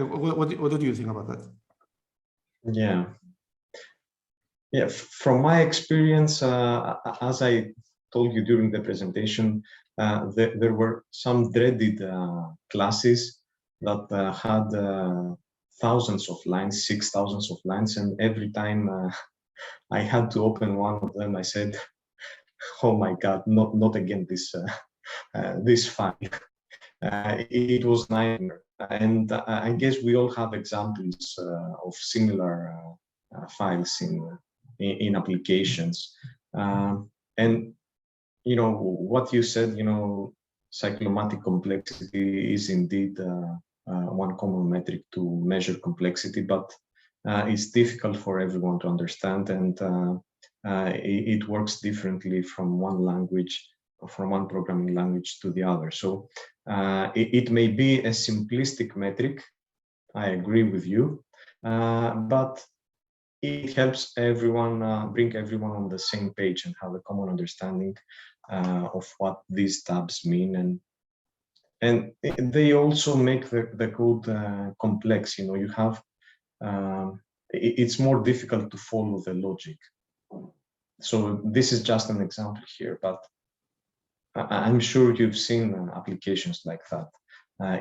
What do you think about that? Yeah, from my experience, as I told you during the presentation, there were some dreaded classes that had thousands of lines, 6,000 of lines, and every time I had to open one of them, I said, "Oh my God, not again this this file." It was nightmare, and I guess we all have examples of similar files in applications. And what you said, cyclomatic complexity is indeed one common metric to measure complexity, but it's difficult for everyone to understand, and it works differently from one language, from one programming language to the other. So it may be a simplistic metric, I agree with you, but it helps everyone, bring everyone on the same page and have a common understanding of what these tabs mean. And they also make the code complex. You have, it's more difficult to follow the logic. So this is just an example here, but I'm sure you've seen applications like that.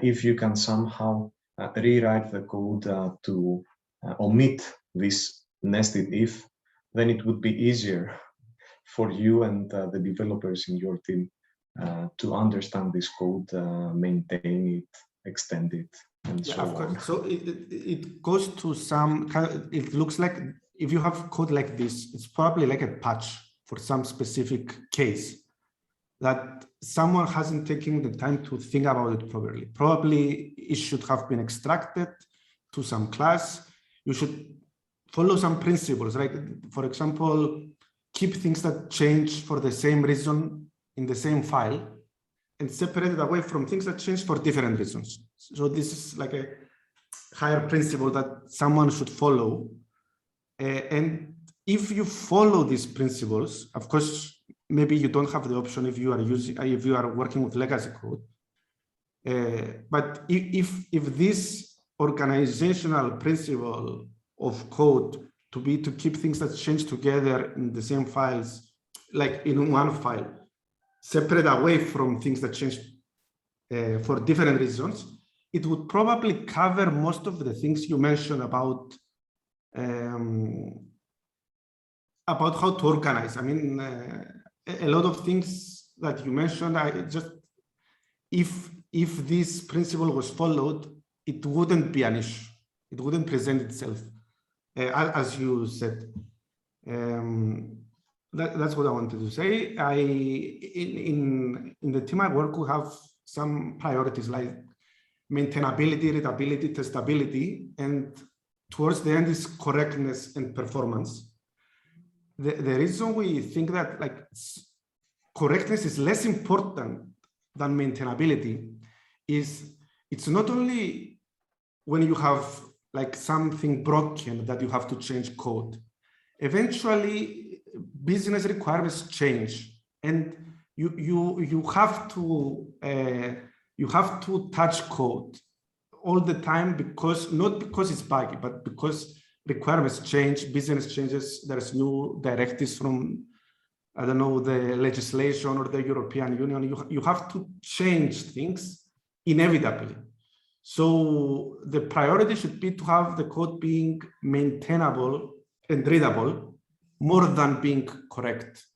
If you can somehow rewrite the code to omit this nested if, then it would be easier for you and the developers in your team to understand this code, maintain it, extend it, and so on. So it goes to some kind of, it looks like if you have code like this, it's probably like a patch for some specific case that someone hasn't taken the time to think about it properly. Probably it should have been extracted to some class. You should follow some principles, right? For example, keep things that change for the same reason in the same file and separate it away from things that change for different reasons. So this is like a higher principle that someone should follow. And if you follow these principles, of course, maybe you don't have the option if you are working with legacy code. But if this organizational principle of code to keep things that change together in the same files, like in one file, separate away from things that change for different reasons, it would probably cover most of the things you mentioned about how to organize. I mean, a lot of things that you mentioned, if this principle was followed, it wouldn't be an issue. It wouldn't present itself, as you said. That's what I wanted to say. In the team I work, we have some priorities like maintainability, readability, testability, and towards the end is correctness and performance. The reason we think that like correctness is less important than maintainability is it's not only when you have like something broken that you have to change code. Eventually, business requirements change, and you have to touch code all the time, because not because it's buggy, but because requirements change, business changes, there's new directives from, I don't know, the legislation or the European Union. You have to change things inevitably. So the priority should be to have the code being maintainable and readable more than being correct.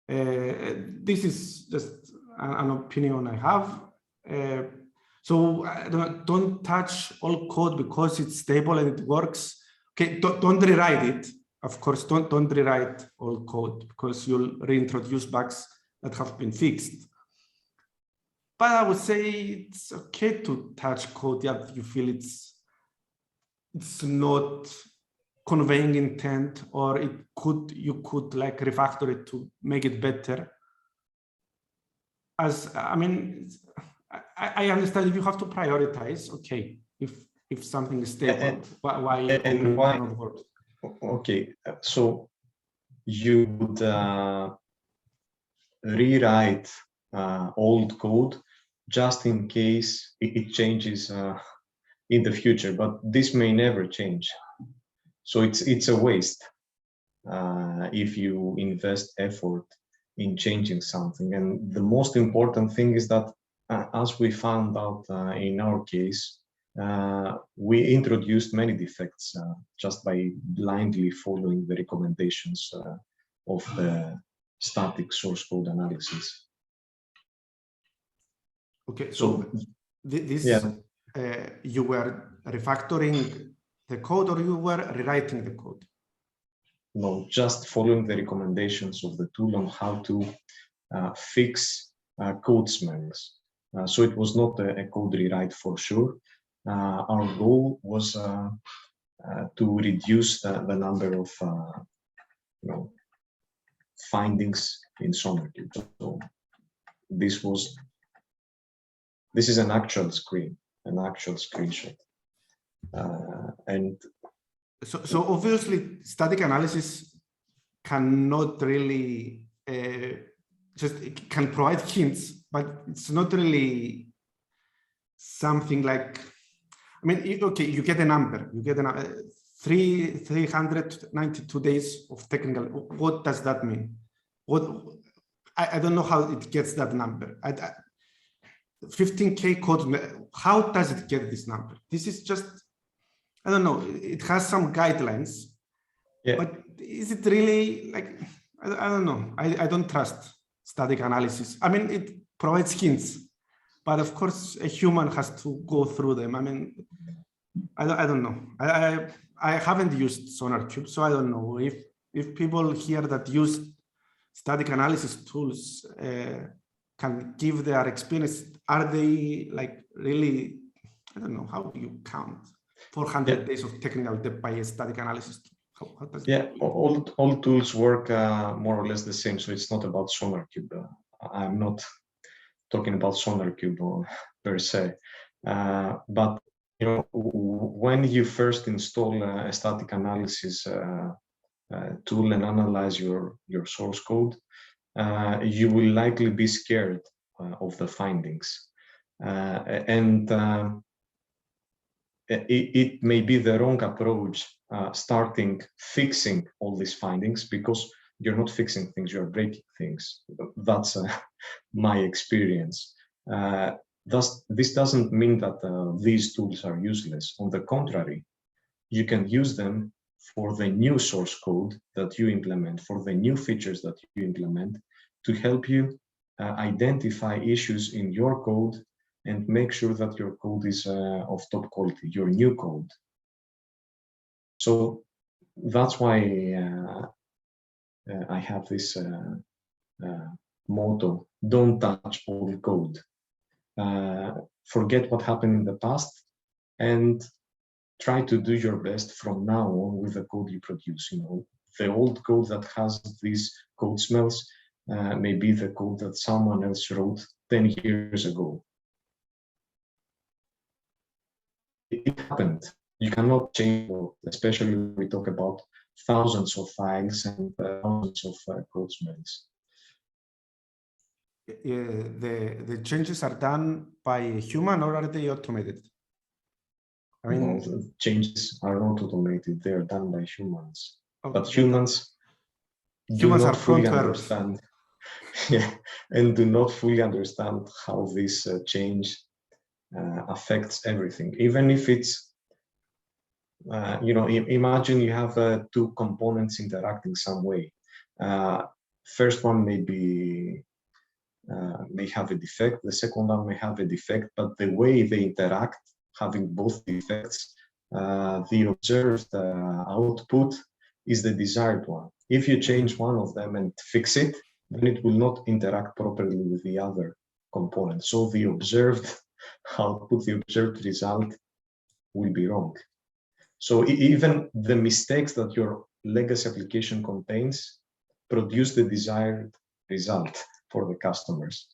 This is just an opinion I have. So don't touch all code because it's stable and it works. Okay, don't rewrite it. Of course, don't rewrite all code because you'll reintroduce bugs that have been fixed. But I would say it's okay to touch code that you feel it's not conveying intent, or you could like refactor it to make it better. I mean, I understand if you have to prioritize, okay, if something is stable, why not work? Okay, so you would rewrite old code just in case it changes in the future, but this may never change. So it's a waste if you invest effort in changing something. And the most important thing is that, as we found out in our case, we introduced many defects just by blindly following the recommendations of the static source code analysis. Okay, so you were refactoring the code, or you were rewriting the code? just following the recommendations of the tool on how to fix code smells. So it was not a code rewrite for sure. Our goal was to reduce the number of findings in Sonarlint. So this is an actual screen, an actual screenshot. And so obviously static analysis cannot really just it can provide hints, but it's not really something like, I mean, okay, you get a number, 392 days of technical. What does that mean? I don't know how it gets that number. 15K code, how does it get this number? This is just, I don't know, it has some guidelines, but is it really like, I don't know, I don't trust static analysis. I mean, it provides hints, but of course a human has to go through them. I mean, I don't know. I haven't used SonarCube, so I don't know if people here that use static analysis tools can give their experience. Are they like really, I don't know, how do you count 400 days of technical depth by a static analysis tool? How does all tools work more or less the same, so it's not about SonarCube. I'm not talking about SonarCube per se, but when you first install a static analysis tool and analyze your source code, you will likely be scared of the findings, and it may be the wrong approach starting fixing all these findings, because you're not fixing things, you're breaking things. That's my experience. This doesn't mean that these tools are useless. On the contrary, you can use them for the new source code that you implement, for the new features that you implement, to help you identify issues in your code and make sure that your code is of top quality, your new code. So that's why I have this motto: don't touch old code. Forget what happened in the past and try to do your best from now on with the code you produce. The old code that has these code smells may be the code that someone else wrote 10 years ago. It happened. You cannot change it, especially when we talk about thousands of files and thousands of code smells. The changes are done by a human, or are they automated? I mean, changes are not automated; they are done by humans. Oh, but humans do not fully understand, and do not fully understand how this change affects everything. Even if it's, imagine you have two components interacting some way. First one may have a defect. The second one may have a defect, but the way they interact, having both defects, the observed output is the desired one. If you change one of them and fix it, then it will not interact properly with the other component. So the observed output, the observed result will be wrong. So even the mistakes that your legacy application contains produce the desired result for the customers.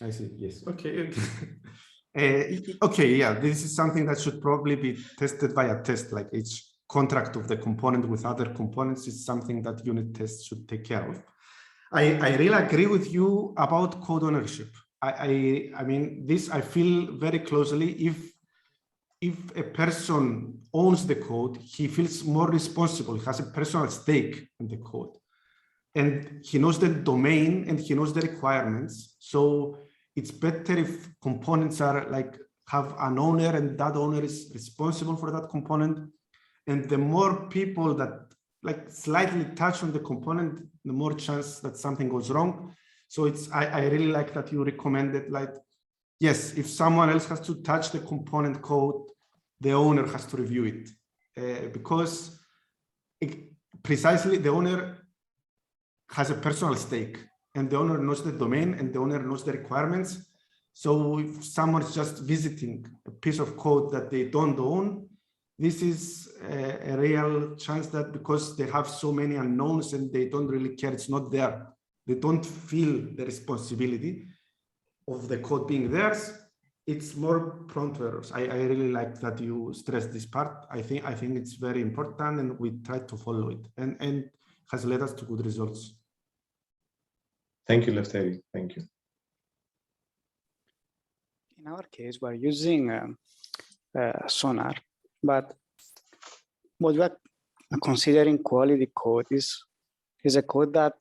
I see, yes, okay. Okay, yeah, this is something that should probably be tested via test, like each contract of the component with other components is something that unit tests should take care of. I really agree with you about code ownership. I mean, this I feel very closely. If a person owns the code, he feels more responsible, he has a personal stake in the code. And he knows the domain and he knows the requirements. So it's better if components are like have an owner and that owner is responsible for that component. And the more people that like slightly touch on the component, the more chance that something goes wrong. So I really like that you recommended, like, yes, if someone else has to touch the component code, the owner has to review it, because precisely the owner has a personal stake, and the owner knows the domain and the owner knows the requirements. So if someone's just visiting a piece of code that they don't own, this is a real chance that because they have so many unknowns and they don't really care, it's not there. They don't feel the responsibility of the code being theirs. It's more prone to errors. I really like that you stress this part. I think it's very important, and we try to follow it, and has led us to good results. Thank you, Lefteri. Thank you. In our case, we're using Sonar, but what we are considering quality code is a code that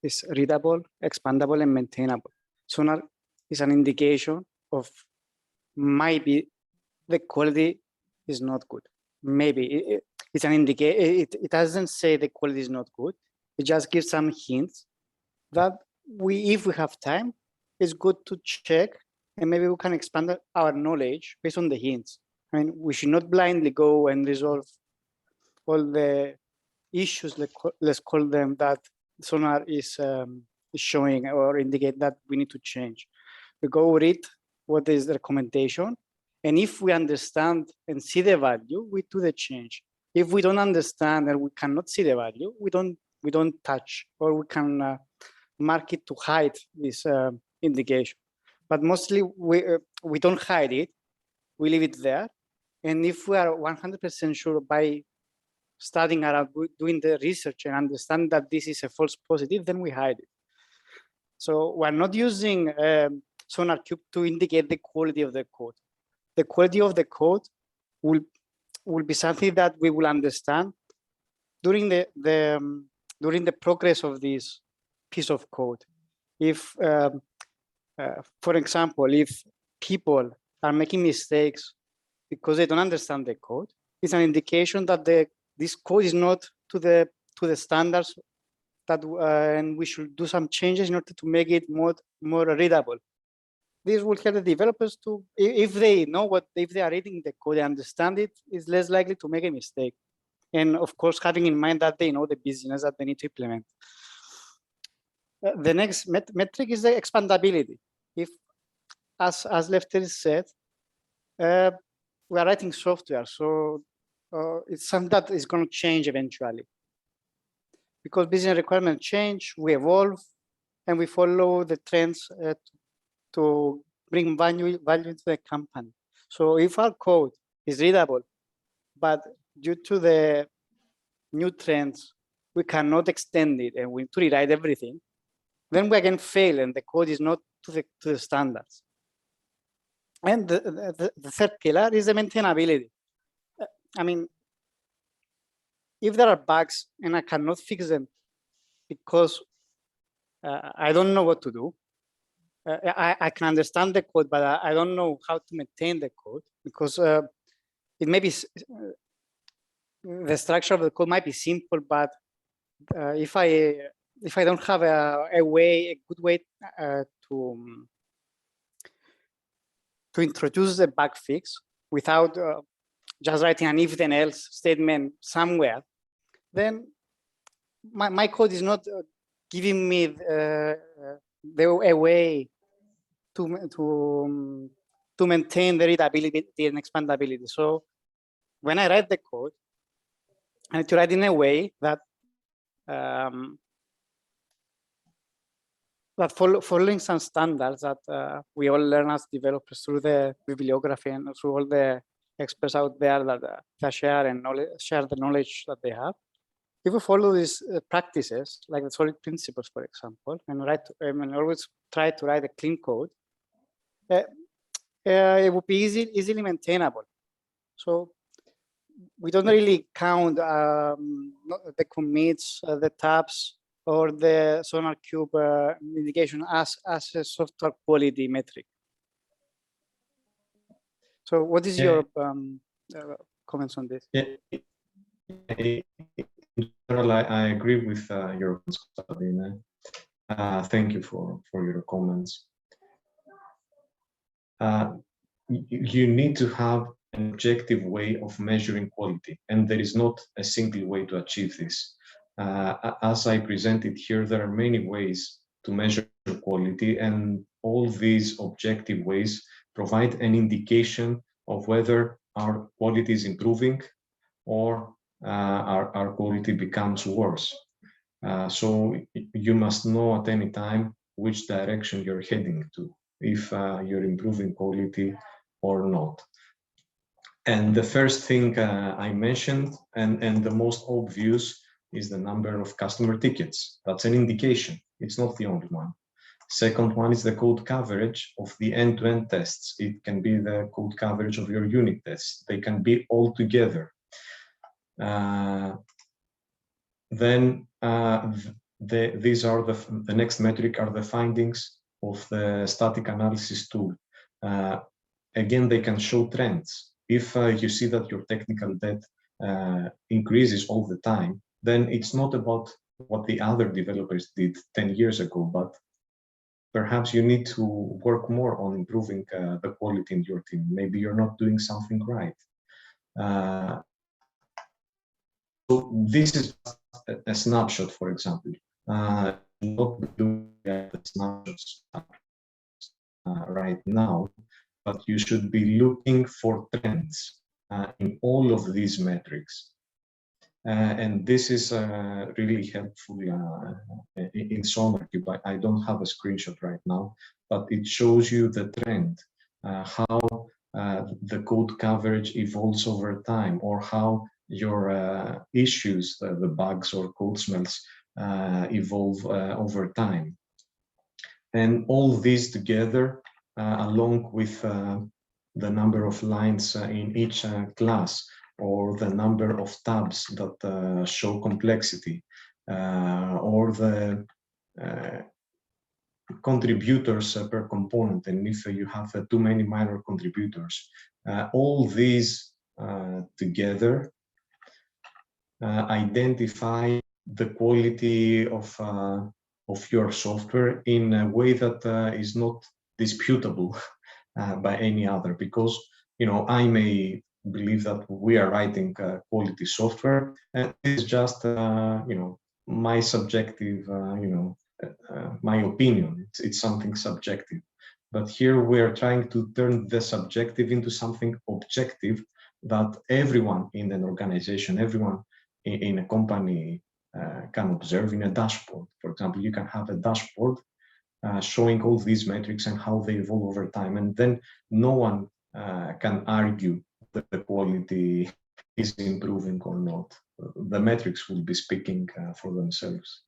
is readable, expandable, and maintainable. Sonar is an indication of maybe the quality is not good. Maybe it's an indication. It doesn't say the quality is not good. It just gives some hints that if we have time, it's good to check, and maybe we can expand our knowledge based on the hints. I mean, we should not blindly go and resolve all the issues, let's call them, that Sonar is showing or indicate that we need to change. We go read what is the recommendation, and if we understand and see the value, we do the change. If we don't understand and we cannot see the value, we don't touch, or we can mark it to hide this indication. But mostly we don't hide it, we leave it there. And if we are 100% sure by studying around, doing the research and understand that this is a false positive, then we hide it. So we're not using SonarCube to indicate the quality of the code. The quality of the code will be something that we will understand during the progress of this piece of code. If, for example, if people are making mistakes because they don't understand the code, it's an indication that this code is not to the standards that, and we should do some changes in order to make it more readable. This will help the developers to, if they know if they are reading the code, they understand it, is less likely to make a mistake. And of course, having in mind that they know the business that they need to implement. The next metric is the expandability. If, as Lefteri said, we are writing software, so it's something that is going to change eventually. Because business requirements change, we evolve, and we follow the trends to bring value to the company. So if our code is readable, but due to the new trends, we cannot extend it and we need to rewrite everything, then we again fail and the code is not to the standards. And the third pillar is the maintainability. I mean, if there are bugs and I cannot fix them because I don't know what to do, I can understand the code, but I don't know how to maintain the code, because it may be, the structure of the code might be simple, but if I don't have a good way to introduce the bug fix without just writing an if then else statement somewhere, then my code is not giving me a way to maintain the readability and expandability. So when I write the code, I need to write in a way that following some standards that we all learn as developers through the bibliography and through all the experts out there that share the knowledge that they have. If we follow these practices, like the solid principles, for example, and always try to write a clean code, it would be easily maintainable. So we don't really count the commits, the tabs, or the SonarCube indication as a software quality metric. So what is your comments on this? In general, I agree with your comments, Sabine. Thank you for your comments. You need to have an objective way of measuring quality, and there is not a single way to achieve this. As I presented here, there are many ways to measure quality, and all these objective ways provide an indication of whether our quality is improving or our quality becomes worse. So you must know at any time which direction you're heading to, if you're improving quality or not. And the first thing I mentioned, and the most obvious, is the number of customer tickets. That's an indication. It's not the only one. Second one is the code coverage of the end-to-end tests. It can be the code coverage of your unit tests. They can be all together. Then these are the next metric are the findings of the static analysis tool. Again, they can show trends. If you see that your technical debt increases all the time, then it's not about what the other developers did 10 years ago, but perhaps you need to work more on improving the quality in your team. Maybe you're not doing something right. So this is a snapshot, for example. Not doing the snapshots right now, but you should be looking for trends in all of these metrics. And this is really helpful in Sonarlint, but I don't have a screenshot right now, but it shows you the trend, how the code coverage evolves over time, or how your issues, the bugs or code smells, evolve over time. And all these together, along with the number of lines in each class, or the number of tabs that show complexity, or the contributors per component, and if you have too many minor contributors, all these together identify the quality of your software in a way that is not disputable by any other, because I may believe that we are writing quality software, and it's just my subjective my opinion. It's something subjective, but here we are trying to turn the subjective into something objective that everyone in an organization, everyone in a company can observe in a dashboard. For example, you can have a dashboard showing all these metrics and how they evolve over time, and then no one can argue that the quality is improving or not. The metrics will be speaking for themselves.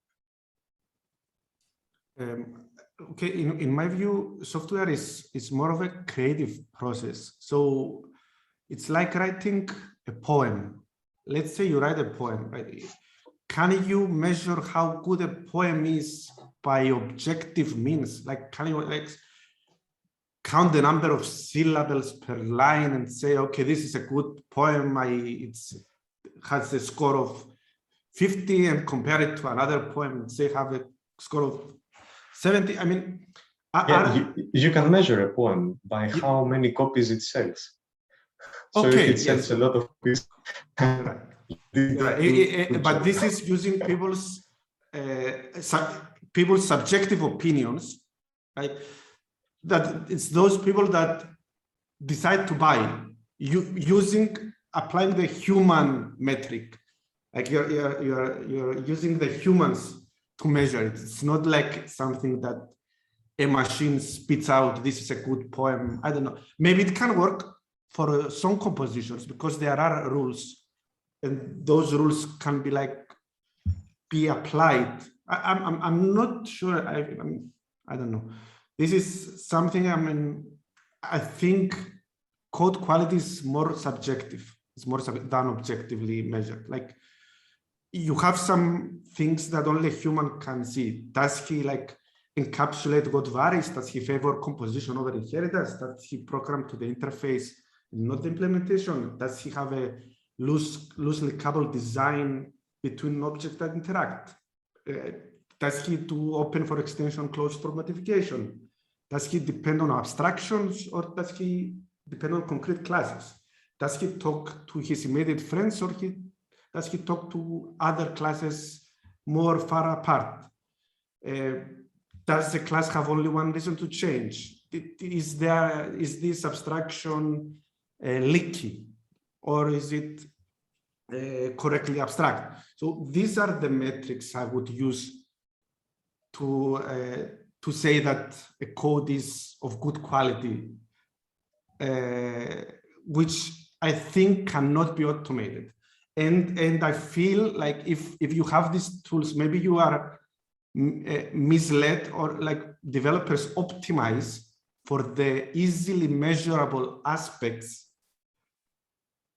Okay, in my view, software is more of a creative process. So it's like writing a poem. Let's say you write a poem, right? Can you measure how good a poem is by objective means? Like, can you count the number of syllables per line and say, okay, this is a good poem. It has a score of 50, and compare it to another poem and say have a score of 70. I mean, you can measure a poem by how many copies it sells. So okay, if it sells a lot of copies, right. But this is using people's subjective opinions, right? That it's those people that decide to buy, applying the human metric. Like you're using the humans to measure it. It's not like something that a machine spits out. This is a good poem. I don't know. Maybe it can work for song compositions because there are rules, and those rules can be applied. I'm not sure. I don't know. This is something. I think code quality is more subjective. It's more than objectively measured. Like, you have some things that only a human can see. Does he encapsulate what varies? Does he favor composition over inheritance? Does he program to the interface, not the implementation? Does he have a loosely coupled design between objects that interact? Does he do open for extension, closed for modification? Does he depend on abstractions, or does he depend on concrete classes? does he talk to his immediate friends, or does he talk to other classes more far apart? Does the class have only one reason to change? Is this abstraction leaky, or is it correctly abstract? So these are the metrics I would use to say that a code is of good quality, which I think cannot be automated. And I feel like if you have these tools, maybe you are misled, or like developers optimize for the easily measurable aspects,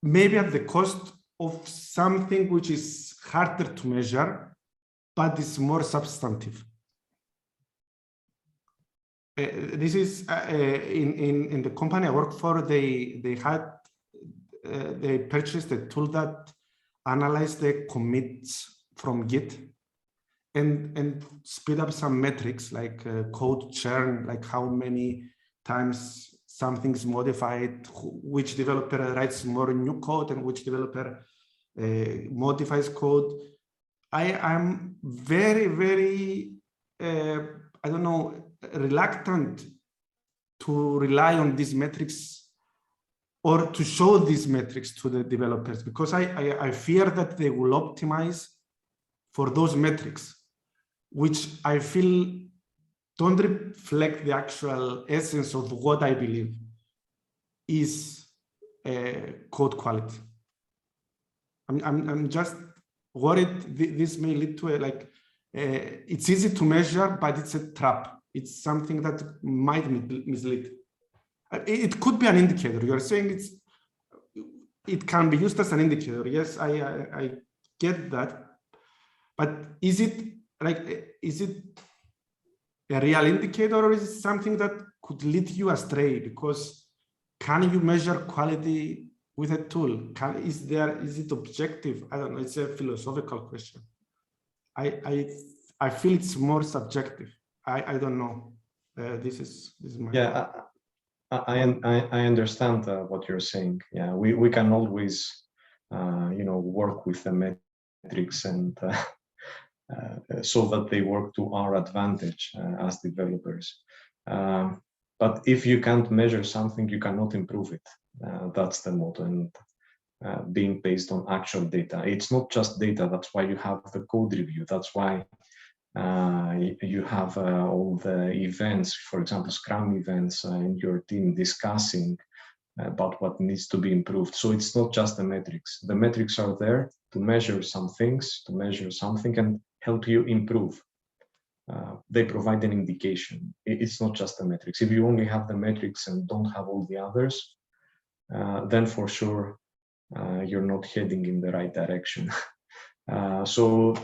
maybe at the cost of something which is harder to measure, but is more substantive. This is in the company I work for. They purchased a tool that analyzed the commits from Git and speed up some metrics like code churn, like how many times something's modified, which developer writes more new code and which developer modifies code. I'm very, very, I don't know, reluctant to rely on these metrics or to show these metrics to the developers, because I fear that they will optimize for those metrics, which I feel don't reflect the actual essence of what I believe is code quality. I'm just worried this may lead to it's easy to measure, but it's a trap. It's something that might mislead. It could be an indicator. You're saying it can be used as an indicator. Yes, I get that. But is it a real indicator, or is it something that could lead you astray? Because can you measure quality with a tool? Is it objective? I don't know. It's a philosophical question. I feel it's more subjective. I don't know. This is my I understand what you're saying. Yeah, we can always work with the metrics and so that they work to our advantage as developers. But if you can't measure something, you cannot improve it. That's the motto, and being based on actual data. It's not just data. That's why you have the code review. That's why you have all the events, for example, Scrum events in your team discussing about what needs to be improved. So it's not just the metrics. The metrics are there to measure some things, to measure something and help you improve. They provide an indication. It's not just the metrics. If you only have the metrics and don't have all the others, then for sure you're not heading in the right direction. So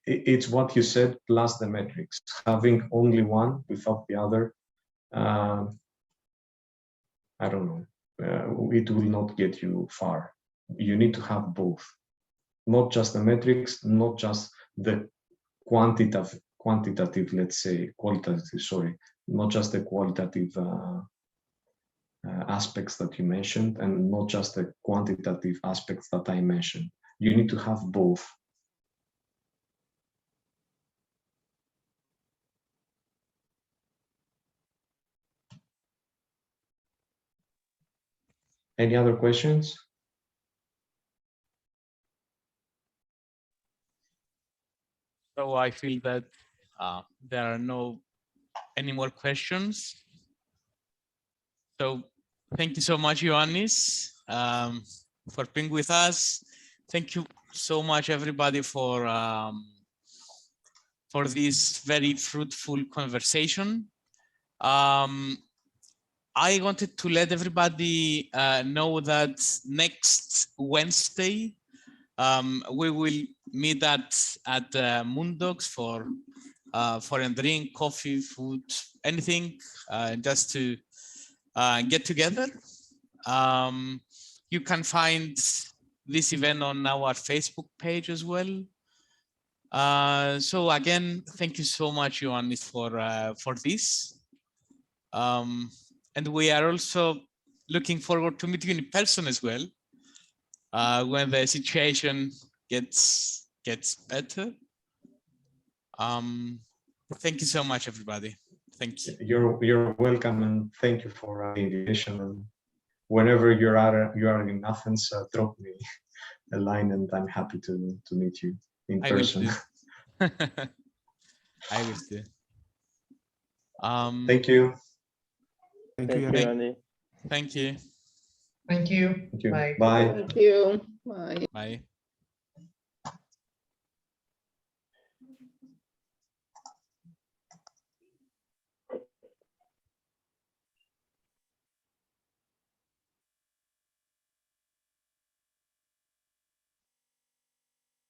it's what you said plus the metrics. Having only one without the other, I don't know, it will not get you far. You need to have both, not just the metrics, not just the quantitative, let's say, qualitative, sorry, not just the qualitative aspects that you mentioned, and not just the quantitative aspects that I mentioned. You need to have both. Any other questions? So I feel that there are no any more questions. So thank you so much, Ioannis, for being with us. Thank you so much, everybody, for this very fruitful conversation. I wanted to let everybody know that next Wednesday, we will meet at Moondogs for a drink, coffee, food, anything, just to get together. You can find this event on our Facebook page as well. So again, thank you so much, Ioannis, for this. And we are also looking forward to meeting you in person as well when the situation gets better. Thank you so much, everybody. Thank you. You're welcome, and thank you for the invitation. And whenever you are in Athens, drop me a line, and I'm happy to meet you in person. I will do. Thank you. Thank you, Yanni. Thank you. Thank you. Thank you. Bye. Bye. Thank you. Bye. Bye.